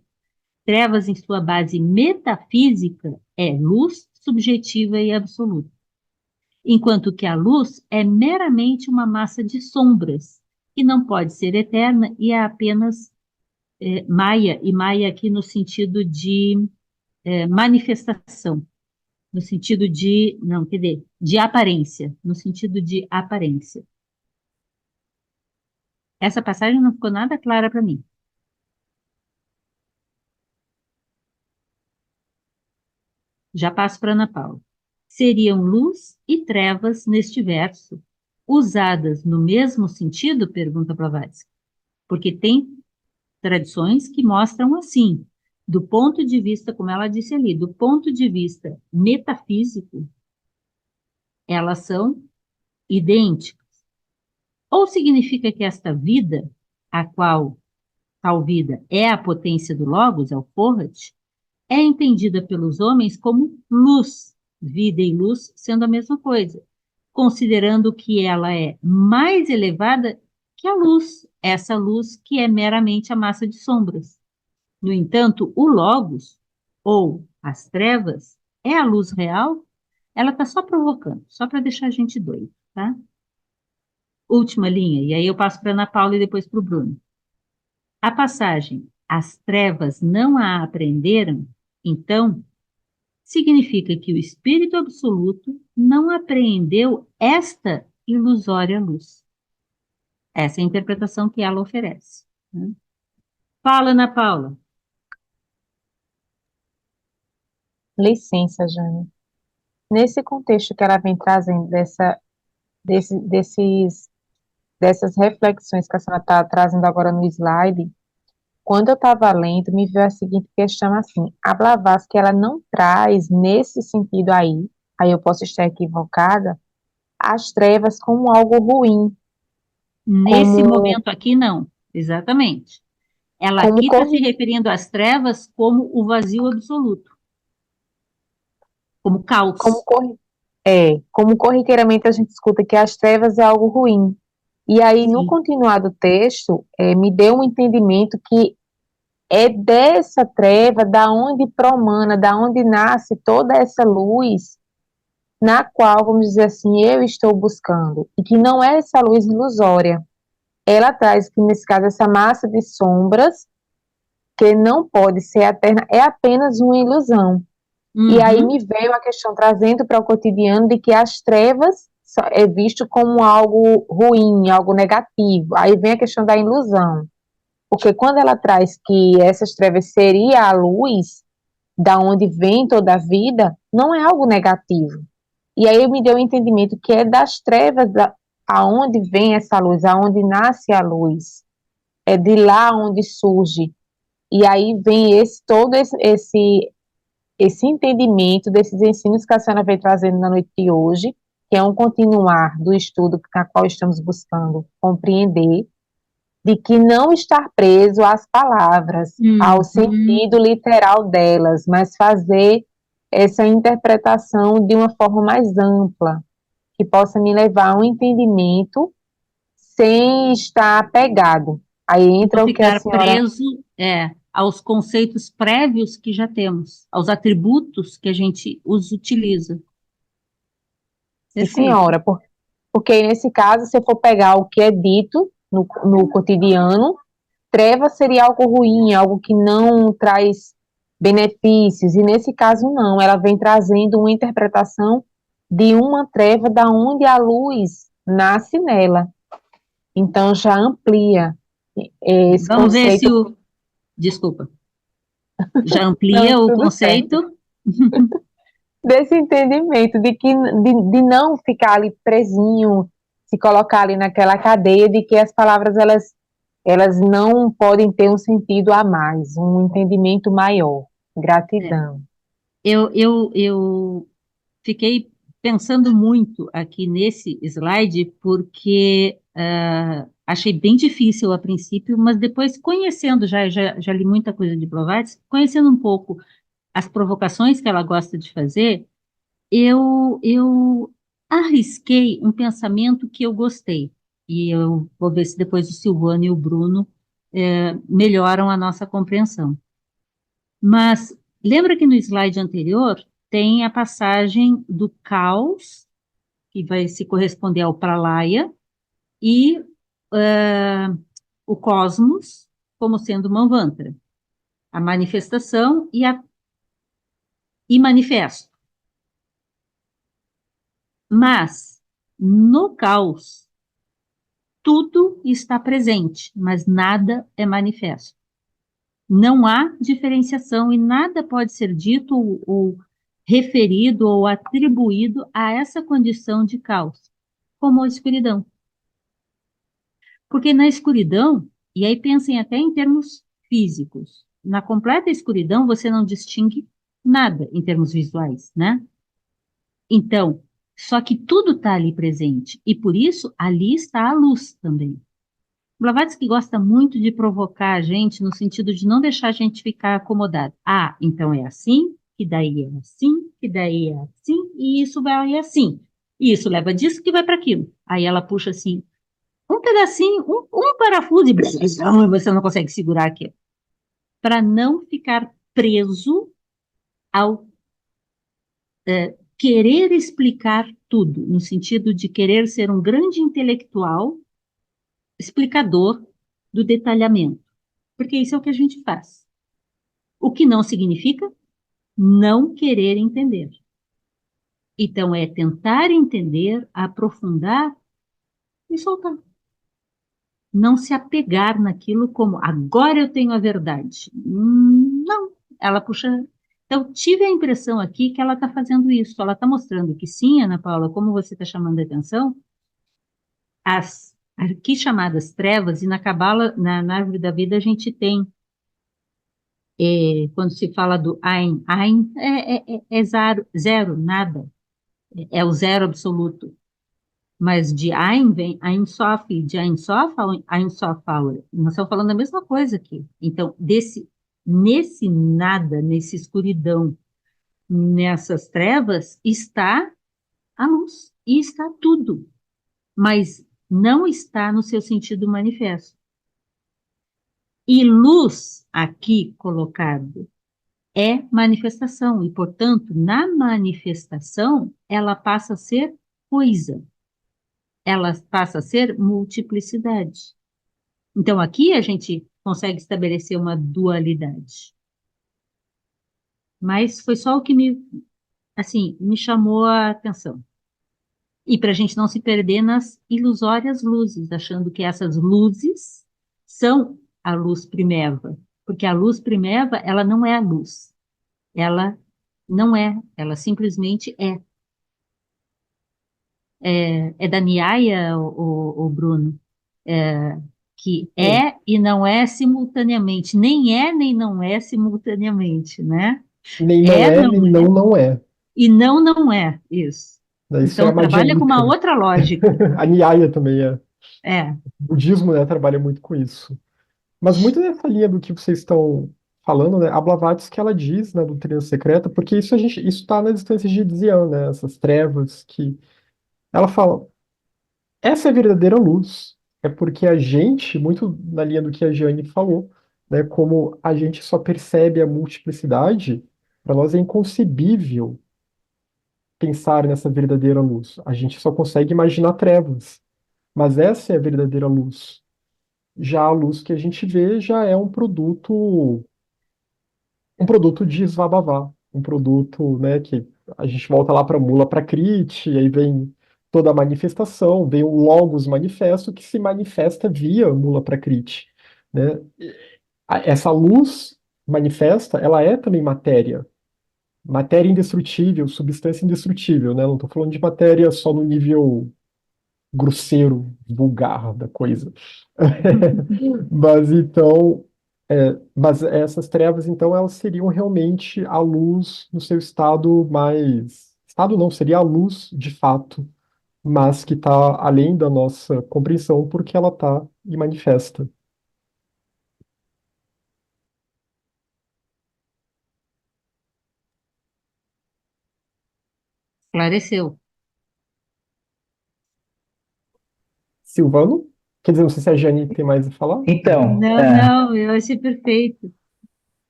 Trevas, em sua base metafísica, é luz subjetiva e absoluta, enquanto que a luz é meramente uma massa de sombras, que não pode ser eterna e é apenas maia, e maia aqui no sentido de manifestação, no sentido de, não, quer dizer, de aparência, no sentido de aparência. Essa passagem não ficou nada clara para mim. Já passo para Ana Paula. Seriam luz e trevas neste verso, usadas no mesmo sentido? Pergunta Blavatsky. Porque tem tradições que mostram assim, do ponto de vista, como ela disse ali, do ponto de vista metafísico, elas são idênticas. Ou significa que esta vida, a qual tal vida é a potência do Logos, é o Forrat, é entendida pelos homens como luz, vida e luz sendo a mesma coisa, considerando que ela é mais elevada que a luz, essa luz que é meramente a massa de sombras. No entanto, o Logos, ou as trevas, é a luz real, ela está só provocando, só para deixar a gente doido, tá? Última linha, e aí eu passo para Ana Paula e depois para o Bruno. A passagem, as trevas não a aprenderam, então, significa que o Espírito Absoluto não apreendeu esta ilusória luz. Essa é a interpretação que ela oferece, né? Fala, Ana Paula. Licença, Jane. Nesse contexto que ela vem trazendo dessas reflexões que a senhora está trazendo agora no slide, quando eu estava lendo, me veio a seguinte questão assim, a Blavatsky, ela não traz nesse sentido aí eu posso estar equivocada, as trevas como algo ruim, Nesse como, momento aqui, não. Exatamente. Ela como, aqui está se corri, referindo às trevas como o vazio absoluto, como como, caos. corri, como corriqueiramente a gente escuta que as trevas é algo ruim. E aí, no Sim. continuar do texto, me deu um entendimento que é dessa treva da onde promana, da onde nasce toda essa luz na qual, vamos dizer assim, eu estou buscando, e que não é essa luz ilusória. Ela traz que, nesse caso, essa massa de sombras, que não pode ser eterna, é apenas uma ilusão. E aí Uhum. me veio a questão, trazendo para o cotidiano, de que as trevas é visto como algo ruim, algo negativo. Aí vem a questão da ilusão. Porque quando ela traz que essas trevas seria a luz, da onde vem toda a vida, não é algo negativo. E aí me deu o entendimento que é das trevas aonde vem essa luz, aonde nasce a luz. É de lá onde surge. E aí vem esse entendimento desses ensinos que a senhora vem trazendo na noite de hoje, que é um continuar do estudo na qual estamos buscando compreender, de que não estar preso às palavras, ao Uhum. sentido literal delas, mas fazer essa interpretação de uma forma mais ampla, que possa me levar a um entendimento sem estar apegado. Aí Não entra o que a ficar senhora preso, aos conceitos prévios que já temos, aos atributos que a gente os utiliza. Sim, Perfeito. senhora, porque aí, nesse caso, se eu for pegar o que é dito no cotidiano, treva seria algo ruim, algo que não traz benefícios, e nesse caso não, ela vem trazendo uma interpretação de uma treva da onde a luz nasce nela. Então já amplia esse Vamos ver se conceito. o. Desculpa. Já Não, amplia o tudo certo. conceito. Desse entendimento de não ficar ali presinho, se colocar ali naquela cadeia de que as palavras elas não podem ter um sentido a mais, um entendimento maior. É, Gratidão. eu fiquei pensando muito aqui nesse slide, porque achei bem difícil a princípio, mas depois conhecendo, já li muita coisa de Blavatsky, conhecendo um pouco as provocações que ela gosta de fazer, eu arrisquei um pensamento que eu gostei. E eu vou ver se depois o Silvano e o Bruno melhoram a nossa compreensão. Mas lembra que no slide anterior tem a passagem do caos, que vai se corresponder ao pralaya, e o cosmos como sendo Manvantara, a manifestação e manifesto. Mas no caos, tudo está presente, mas nada é manifesto. Não há diferenciação e nada pode ser dito ou referido ou atribuído a essa condição de caos, como a escuridão. Porque na escuridão, e aí pensem até em termos físicos, na completa escuridão você não distingue nada em termos visuais, né? Então, só que tudo está ali presente, e por isso ali está a luz também. Blavatsky gosta muito de provocar a gente no sentido de não deixar a gente ficar acomodado. Ah, então é assim, que daí é assim, que daí é assim, e isso vai assim. E isso leva disso que vai para aquilo. Aí ela puxa assim, um pedacinho, um parafuso, e você não consegue segurar aquilo. Para não ficar preso ao querer explicar tudo, no sentido de querer ser um grande intelectual explicador do detalhamento. Porque isso é o que a gente faz. O que não significa não querer entender. Então, é tentar entender, aprofundar e soltar. Não se apegar naquilo como agora eu tenho a verdade. Não, ela puxa. Eu tive a impressão aqui que ela está fazendo isso. Ela está mostrando que sim, Ana Paula, como você está chamando a atenção, as aqui chamadas trevas, e na Cabala, na árvore da vida, a gente tem quando se fala do Ein é zero, zero, nada, é o zero absoluto. Mas de Ein vem Ein Sof, de Ein Sof a Ein Sof Power. Nós estamos falando a mesma coisa aqui. Então, nesse nada, nessa escuridão, nessas trevas, está a luz, e está tudo, mas não está no seu sentido manifesto. E luz, aqui colocado, é manifestação, e, portanto, na manifestação, ela passa a ser coisa, ela passa a ser multiplicidade. Então, aqui a gente consegue estabelecer uma dualidade. Mas foi só o que me chamou a atenção. E para a gente não se perder nas ilusórias luzes, achando que essas luzes são a luz primeva, porque a luz primeva, ela não é a luz. Ela não é, ela simplesmente é. É da Nyaya, o Bruno, que Sim. é e não é simultaneamente, nem é nem não é simultaneamente, né? Nem não É, é, não nem é, não é. e não é, isso. Isso é Então, a trabalha com uma Madhyamika. outra lógica. A Nyaya também é. É, O budismo, né, trabalha muito com isso. Mas muito nessa linha do que vocês estão falando, né, a Blavatsky ela diz na doutrina secreta, porque isso está nas instâncias de Dzyan, né, essas trevas que ela fala, essa é a verdadeira luz. É porque a gente, muito na linha do que a Jane falou, né, como a gente só percebe a multiplicidade, para nós é inconcebível pensar nessa verdadeira luz. A gente só consegue imaginar trevas, mas essa é a verdadeira luz. Já a luz que a gente vê já é um produto de Svabhavá, um produto, né, que a gente volta lá para Mula Prakriti, aí vem toda a manifestação, vem o Logos manifesto que se manifesta via Mula Prakriti, né? Essa luz manifesta, ela é também matéria, matéria indestrutível, substância indestrutível, né? Não estou falando de matéria só no nível grosseiro, vulgar da coisa. Mas então, mas essas trevas, então, elas seriam realmente a luz no seu estado mais. Estado não, seria a luz de fato, mas que está além da nossa compreensão, porque ela está e manifesta. esclareceu. Silvano? Quer dizer, não sei se a Jane tem mais a falar. Então, Não, não, eu achei perfeito.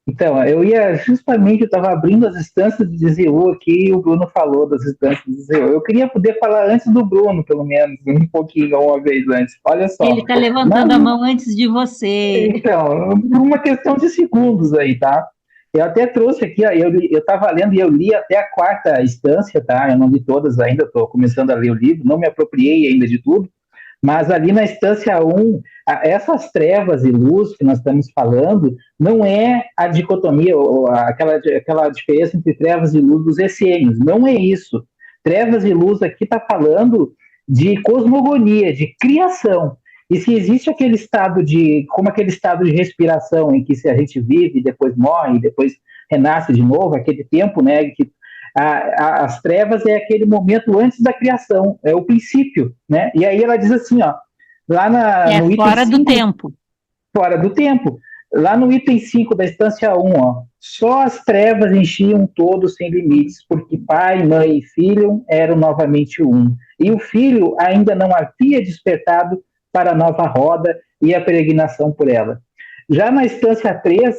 Então, eu estava abrindo as instâncias de ZU aqui e o Bruno falou das instâncias de ZU. Eu queria poder falar antes do Bruno, pelo menos, um pouquinho, uma vez antes. Olha só. Ele está levantando a mão antes de você. Então, por uma questão de segundos aí, tá? Eu até trouxe aqui, ó, eu estava lendo e eu li até a quarta instância, tá? Eu não li todas ainda, estou começando a ler o livro, não me apropriei ainda de tudo, mas ali na instância um, essas trevas e luz que nós estamos falando, não é a dicotomia, ou aquela diferença entre trevas e luz dos essênios, não é isso. Trevas e luz aqui está falando de cosmogonia, de criação. E se existe aquele estado como aquele estado de respiração em que se a gente vive, depois morre, depois renasce de novo, aquele tempo, né, que as trevas é aquele momento antes da criação, é o princípio, né? E aí ela diz assim, ó, lá no item fora 5, do tempo. Fora do tempo. Lá no item 5 da instância 1, ó, só as trevas enchiam todos sem limites, porque pai, mãe e filho eram novamente um. E o filho ainda não havia despertado para a nova roda e a peregrinação por ela. Já na instância 3,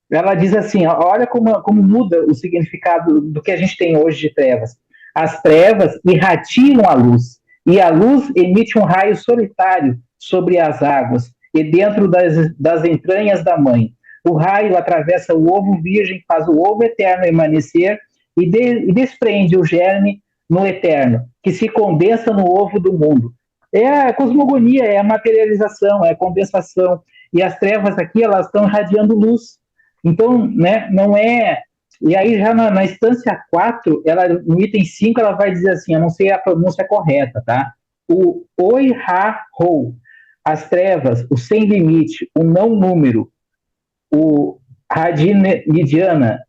ela diz assim, ó, olha como muda o significado do que a gente tem hoje de trevas. As trevas irradiam a luz, e a luz emite um raio solitário sobre as águas, e dentro das entranhas da mãe. O raio atravessa o ovo virgem, faz o ovo eterno permanecer e desprende o germe no eterno, que se condensa no ovo do mundo. É a cosmogonia, é a materialização, é a condensação. E as trevas aqui, elas estão irradiando luz. Então, né, não é... E aí, já na instância 4, no item 5, ela vai dizer assim, eu não sei a pronúncia correta, tá? O Oi-Ha-Ho, as trevas, o sem limite, o não número, o Radinidiana,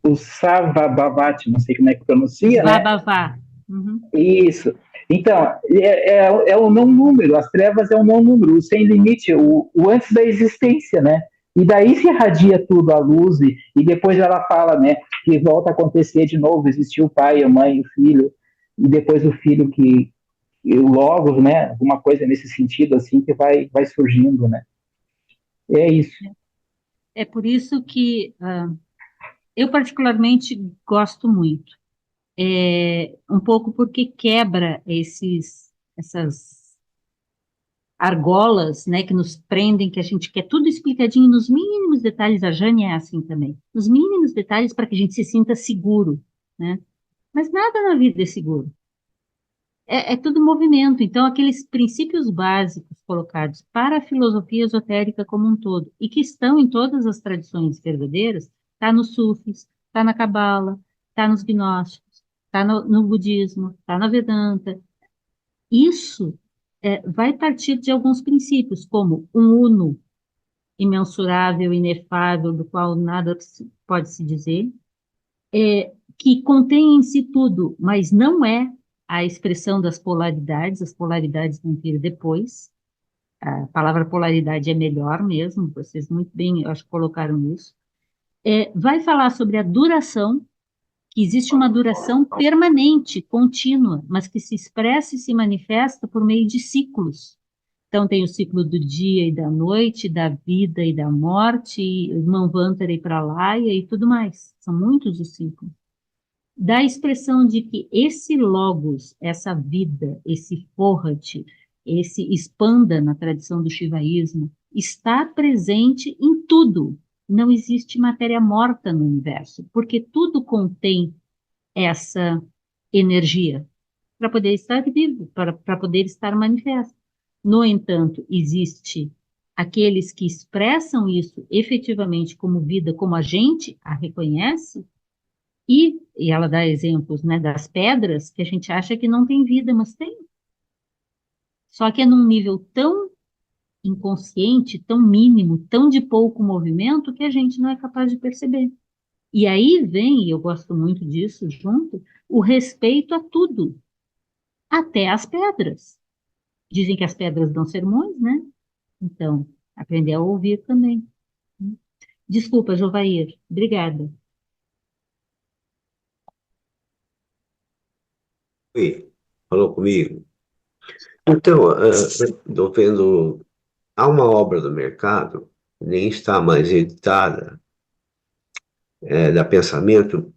o Savabhavati, não sei como é que pronuncia, né? Vavavá. Uhum. Isso. Então, é o não número, as trevas é o não número, o sem limite, o antes da existência, né? E daí se irradia tudo a luz, e depois ela fala, né, que volta a acontecer de novo, existiu o pai, a mãe, o filho, e depois o filho o Logos, né, alguma coisa nesse sentido, assim, que vai surgindo, né? É isso. É por isso que eu particularmente gosto muito. Um pouco porque quebra essas argolas, né, que nos prendem, que a gente quer tudo explicadinho nos mínimos detalhes. A Jane é assim também, nos mínimos detalhes para que a gente se sinta seguro, né? Mas nada na vida é seguro. É tudo movimento. Então, aqueles princípios básicos colocados para a filosofia esotérica como um todo, e que estão em todas as tradições verdadeiras, está nos sufis, está na Cabala, está nos gnósticos, está no budismo, está na Vedanta. Isso vai partir de alguns princípios, como um uno imensurável, inefável, do qual nada pode se dizer, que contém em si tudo, mas não é a expressão das polaridades, as polaridades vão vir depois. A palavra polaridade é melhor mesmo, vocês muito bem, eu acho que colocaram isso. Vai falar sobre a duração, que existe uma duração permanente, contínua, mas que se expressa e se manifesta por meio de ciclos. Então, tem o ciclo do dia e da noite, da vida e da morte, Manvantara e Pralaya e tudo mais. São muitos os ciclos. Da expressão de que esse logos, essa vida, esse forrat, esse expanda na tradição do shivaísmo, está presente em tudo. Não existe matéria morta no universo, porque tudo contém essa energia para poder estar vivo, para poder estar manifesto. No entanto, existe aqueles que expressam isso efetivamente como vida, como a gente a reconhece, e ela dá exemplos, né, das pedras, que a gente acha que não tem vida, mas tem. Só que é num nível tão inconsciente, tão mínimo, tão de pouco movimento, que a gente não é capaz de perceber. E aí vem, e eu gosto muito disso junto, o respeito a tudo, até as pedras. Dizem que as pedras dão sermões, né? Então, aprender a ouvir também. Desculpa, Jovair. Obrigada. Oi, falou comigo. Então, estou vendo, há uma obra do mercado, nem está mais editada, da pensamento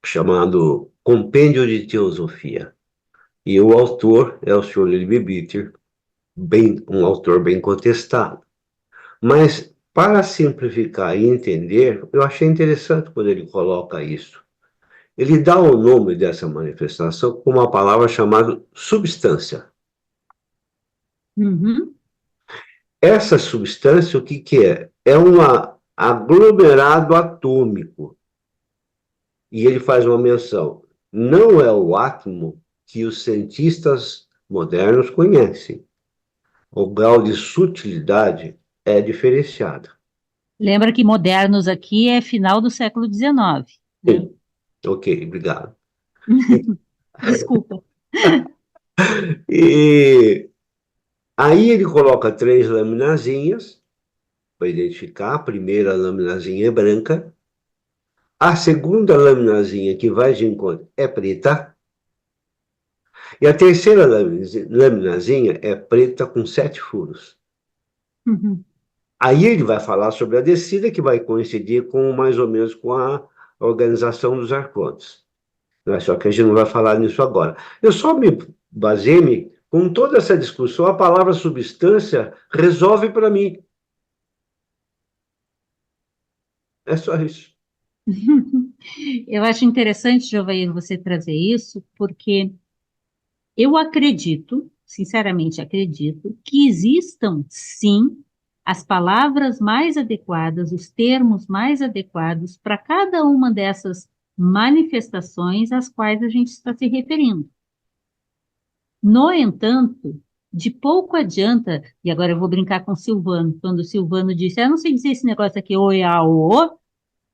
chamado Compêndio de Teosofia. E o autor é o Sr. Levi-Bitter, um autor bem contestado. Mas, para simplificar e entender, eu achei interessante quando ele coloca isso. Ele dá o nome dessa manifestação com uma palavra chamada substância. Uhum. Essa substância, o que é? É um aglomerado atômico. E ele faz uma menção. Não é o átomo que os cientistas modernos conhecem. O grau de sutilidade é diferenciado. Lembra que modernos aqui é final do século XIX, né? Sim. Ok, obrigado. Desculpa. E aí ele coloca 3 laminazinhas para identificar. A primeira laminazinha é branca. A segunda laminazinha que vai de encontro é preta. E a terceira laminazinha é preta com 7 furos. Uhum. Aí ele vai falar sobre a descida, que vai coincidir com mais ou menos com a organização dos arcontes. Só que a gente não vai falar nisso agora. Eu só me baseei com toda essa discussão, a palavra substância resolve para mim. É só isso. Eu acho interessante, Giovanni, você trazer isso, porque eu acredito, sinceramente acredito, que existam, sim, as palavras mais adequadas, os termos mais adequados para cada uma dessas manifestações às quais a gente está se referindo. No entanto, de pouco adianta, e agora eu vou brincar com o Silvano, quando o Silvano disse, eu não sei dizer esse negócio aqui, oi, a, o,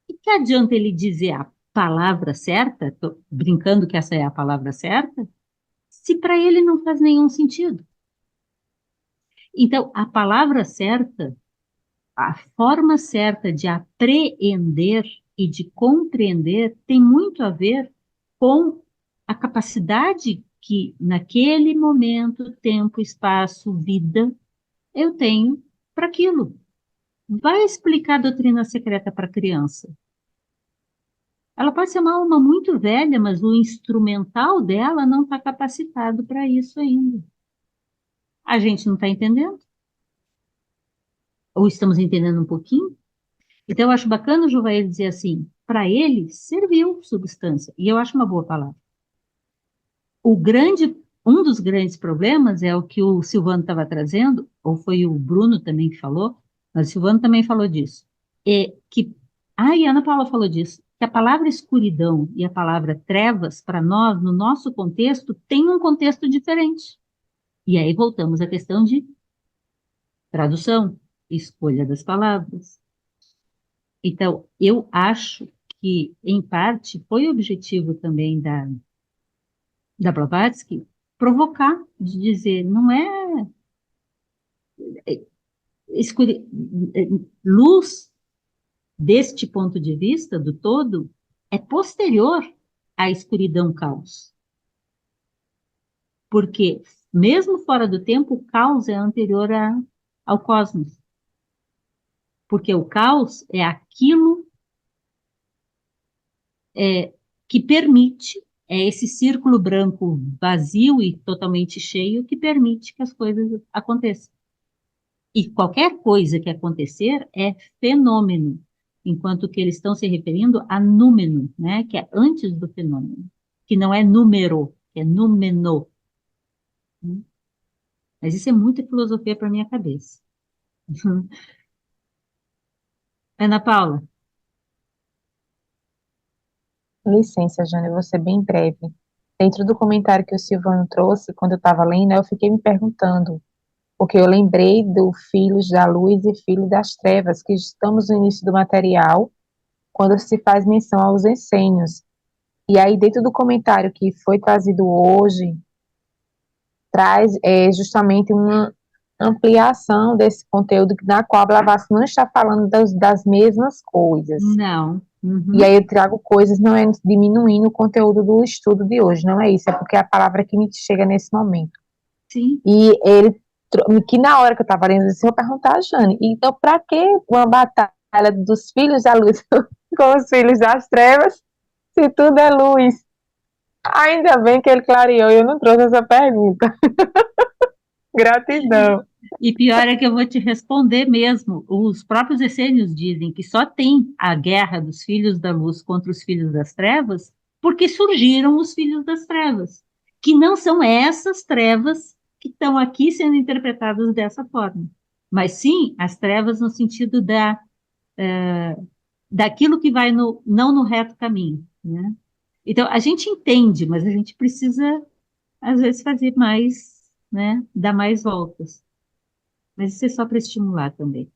que adianta ele dizer a palavra certa, tô brincando que essa é a palavra certa, se para ele não faz nenhum sentido. Então, a palavra certa, a forma certa de apreender e de compreender tem muito a ver com a capacidade que, naquele momento, tempo, espaço, vida, eu tenho para aquilo. Vai explicar a doutrina secreta para a criança. Ela pode ser uma alma muito velha, mas o instrumental dela não está capacitado para isso ainda. A gente não está entendendo? Ou estamos entendendo um pouquinho? Então, eu acho bacana o Juvair dizer assim, para ele serviu substância, e eu acho uma boa palavra. Um dos grandes problemas é o que o Silvano estava trazendo, ou foi o Bruno também que falou, mas o Silvano também falou disso, é que, e a Ana Paula falou disso, que a palavra escuridão e a palavra trevas, para nós, no nosso contexto, tem um contexto diferente. E aí voltamos à questão de tradução, escolha das palavras. Então, eu acho que, em parte, foi objetivo também da Blavatsky provocar, de dizer, não é escure, luz deste ponto de vista, do todo, é posterior à escuridão caos. Porque, mesmo fora do tempo, o caos é anterior ao cosmos. Porque o caos é aquilo que permite, é esse círculo branco vazio e totalmente cheio que permite que as coisas aconteçam. E qualquer coisa que acontecer é fenômeno, enquanto que eles estão se referindo a númeno, né, que é antes do fenômeno, que não é número, é númeno. Mas isso é muita filosofia para minha cabeça. Ana Paula. Licença, Jânia, eu vou ser bem breve. Dentro do comentário que o Silvano trouxe, quando eu estava lendo, eu fiquei me perguntando, porque eu lembrei do Filhos da Luz e Filhos das Trevas, que estamos no início do material, quando se faz menção aos essênios. E aí, dentro do comentário que foi trazido hoje, traz justamente uma ampliação desse conteúdo na qual a Blavatsky não está falando das mesmas coisas. Não. Uhum. E aí eu trago coisas, não é diminuindo o conteúdo do estudo de hoje, não é isso, é porque é a palavra que me chega nesse momento. Sim. E ele, que na hora que eu estava lendo, eu disse, eu vou perguntar a Jane, então para que uma batalha dos filhos da luz com os filhos das trevas, se tudo é luz? Ainda bem que ele clareou e eu não trouxe essa pergunta. Gratidão. E pior é que eu vou te responder mesmo. Os próprios essênios dizem que só tem a guerra dos filhos da luz contra os filhos das trevas porque surgiram os filhos das trevas, que não são essas trevas que estão aqui sendo interpretadas dessa forma, mas sim as trevas no sentido daquilo que vai não no reto caminho, né? Então, a gente entende, mas a gente precisa, às vezes, fazer mais, né? Dar mais voltas. Mas isso é só para estimular também.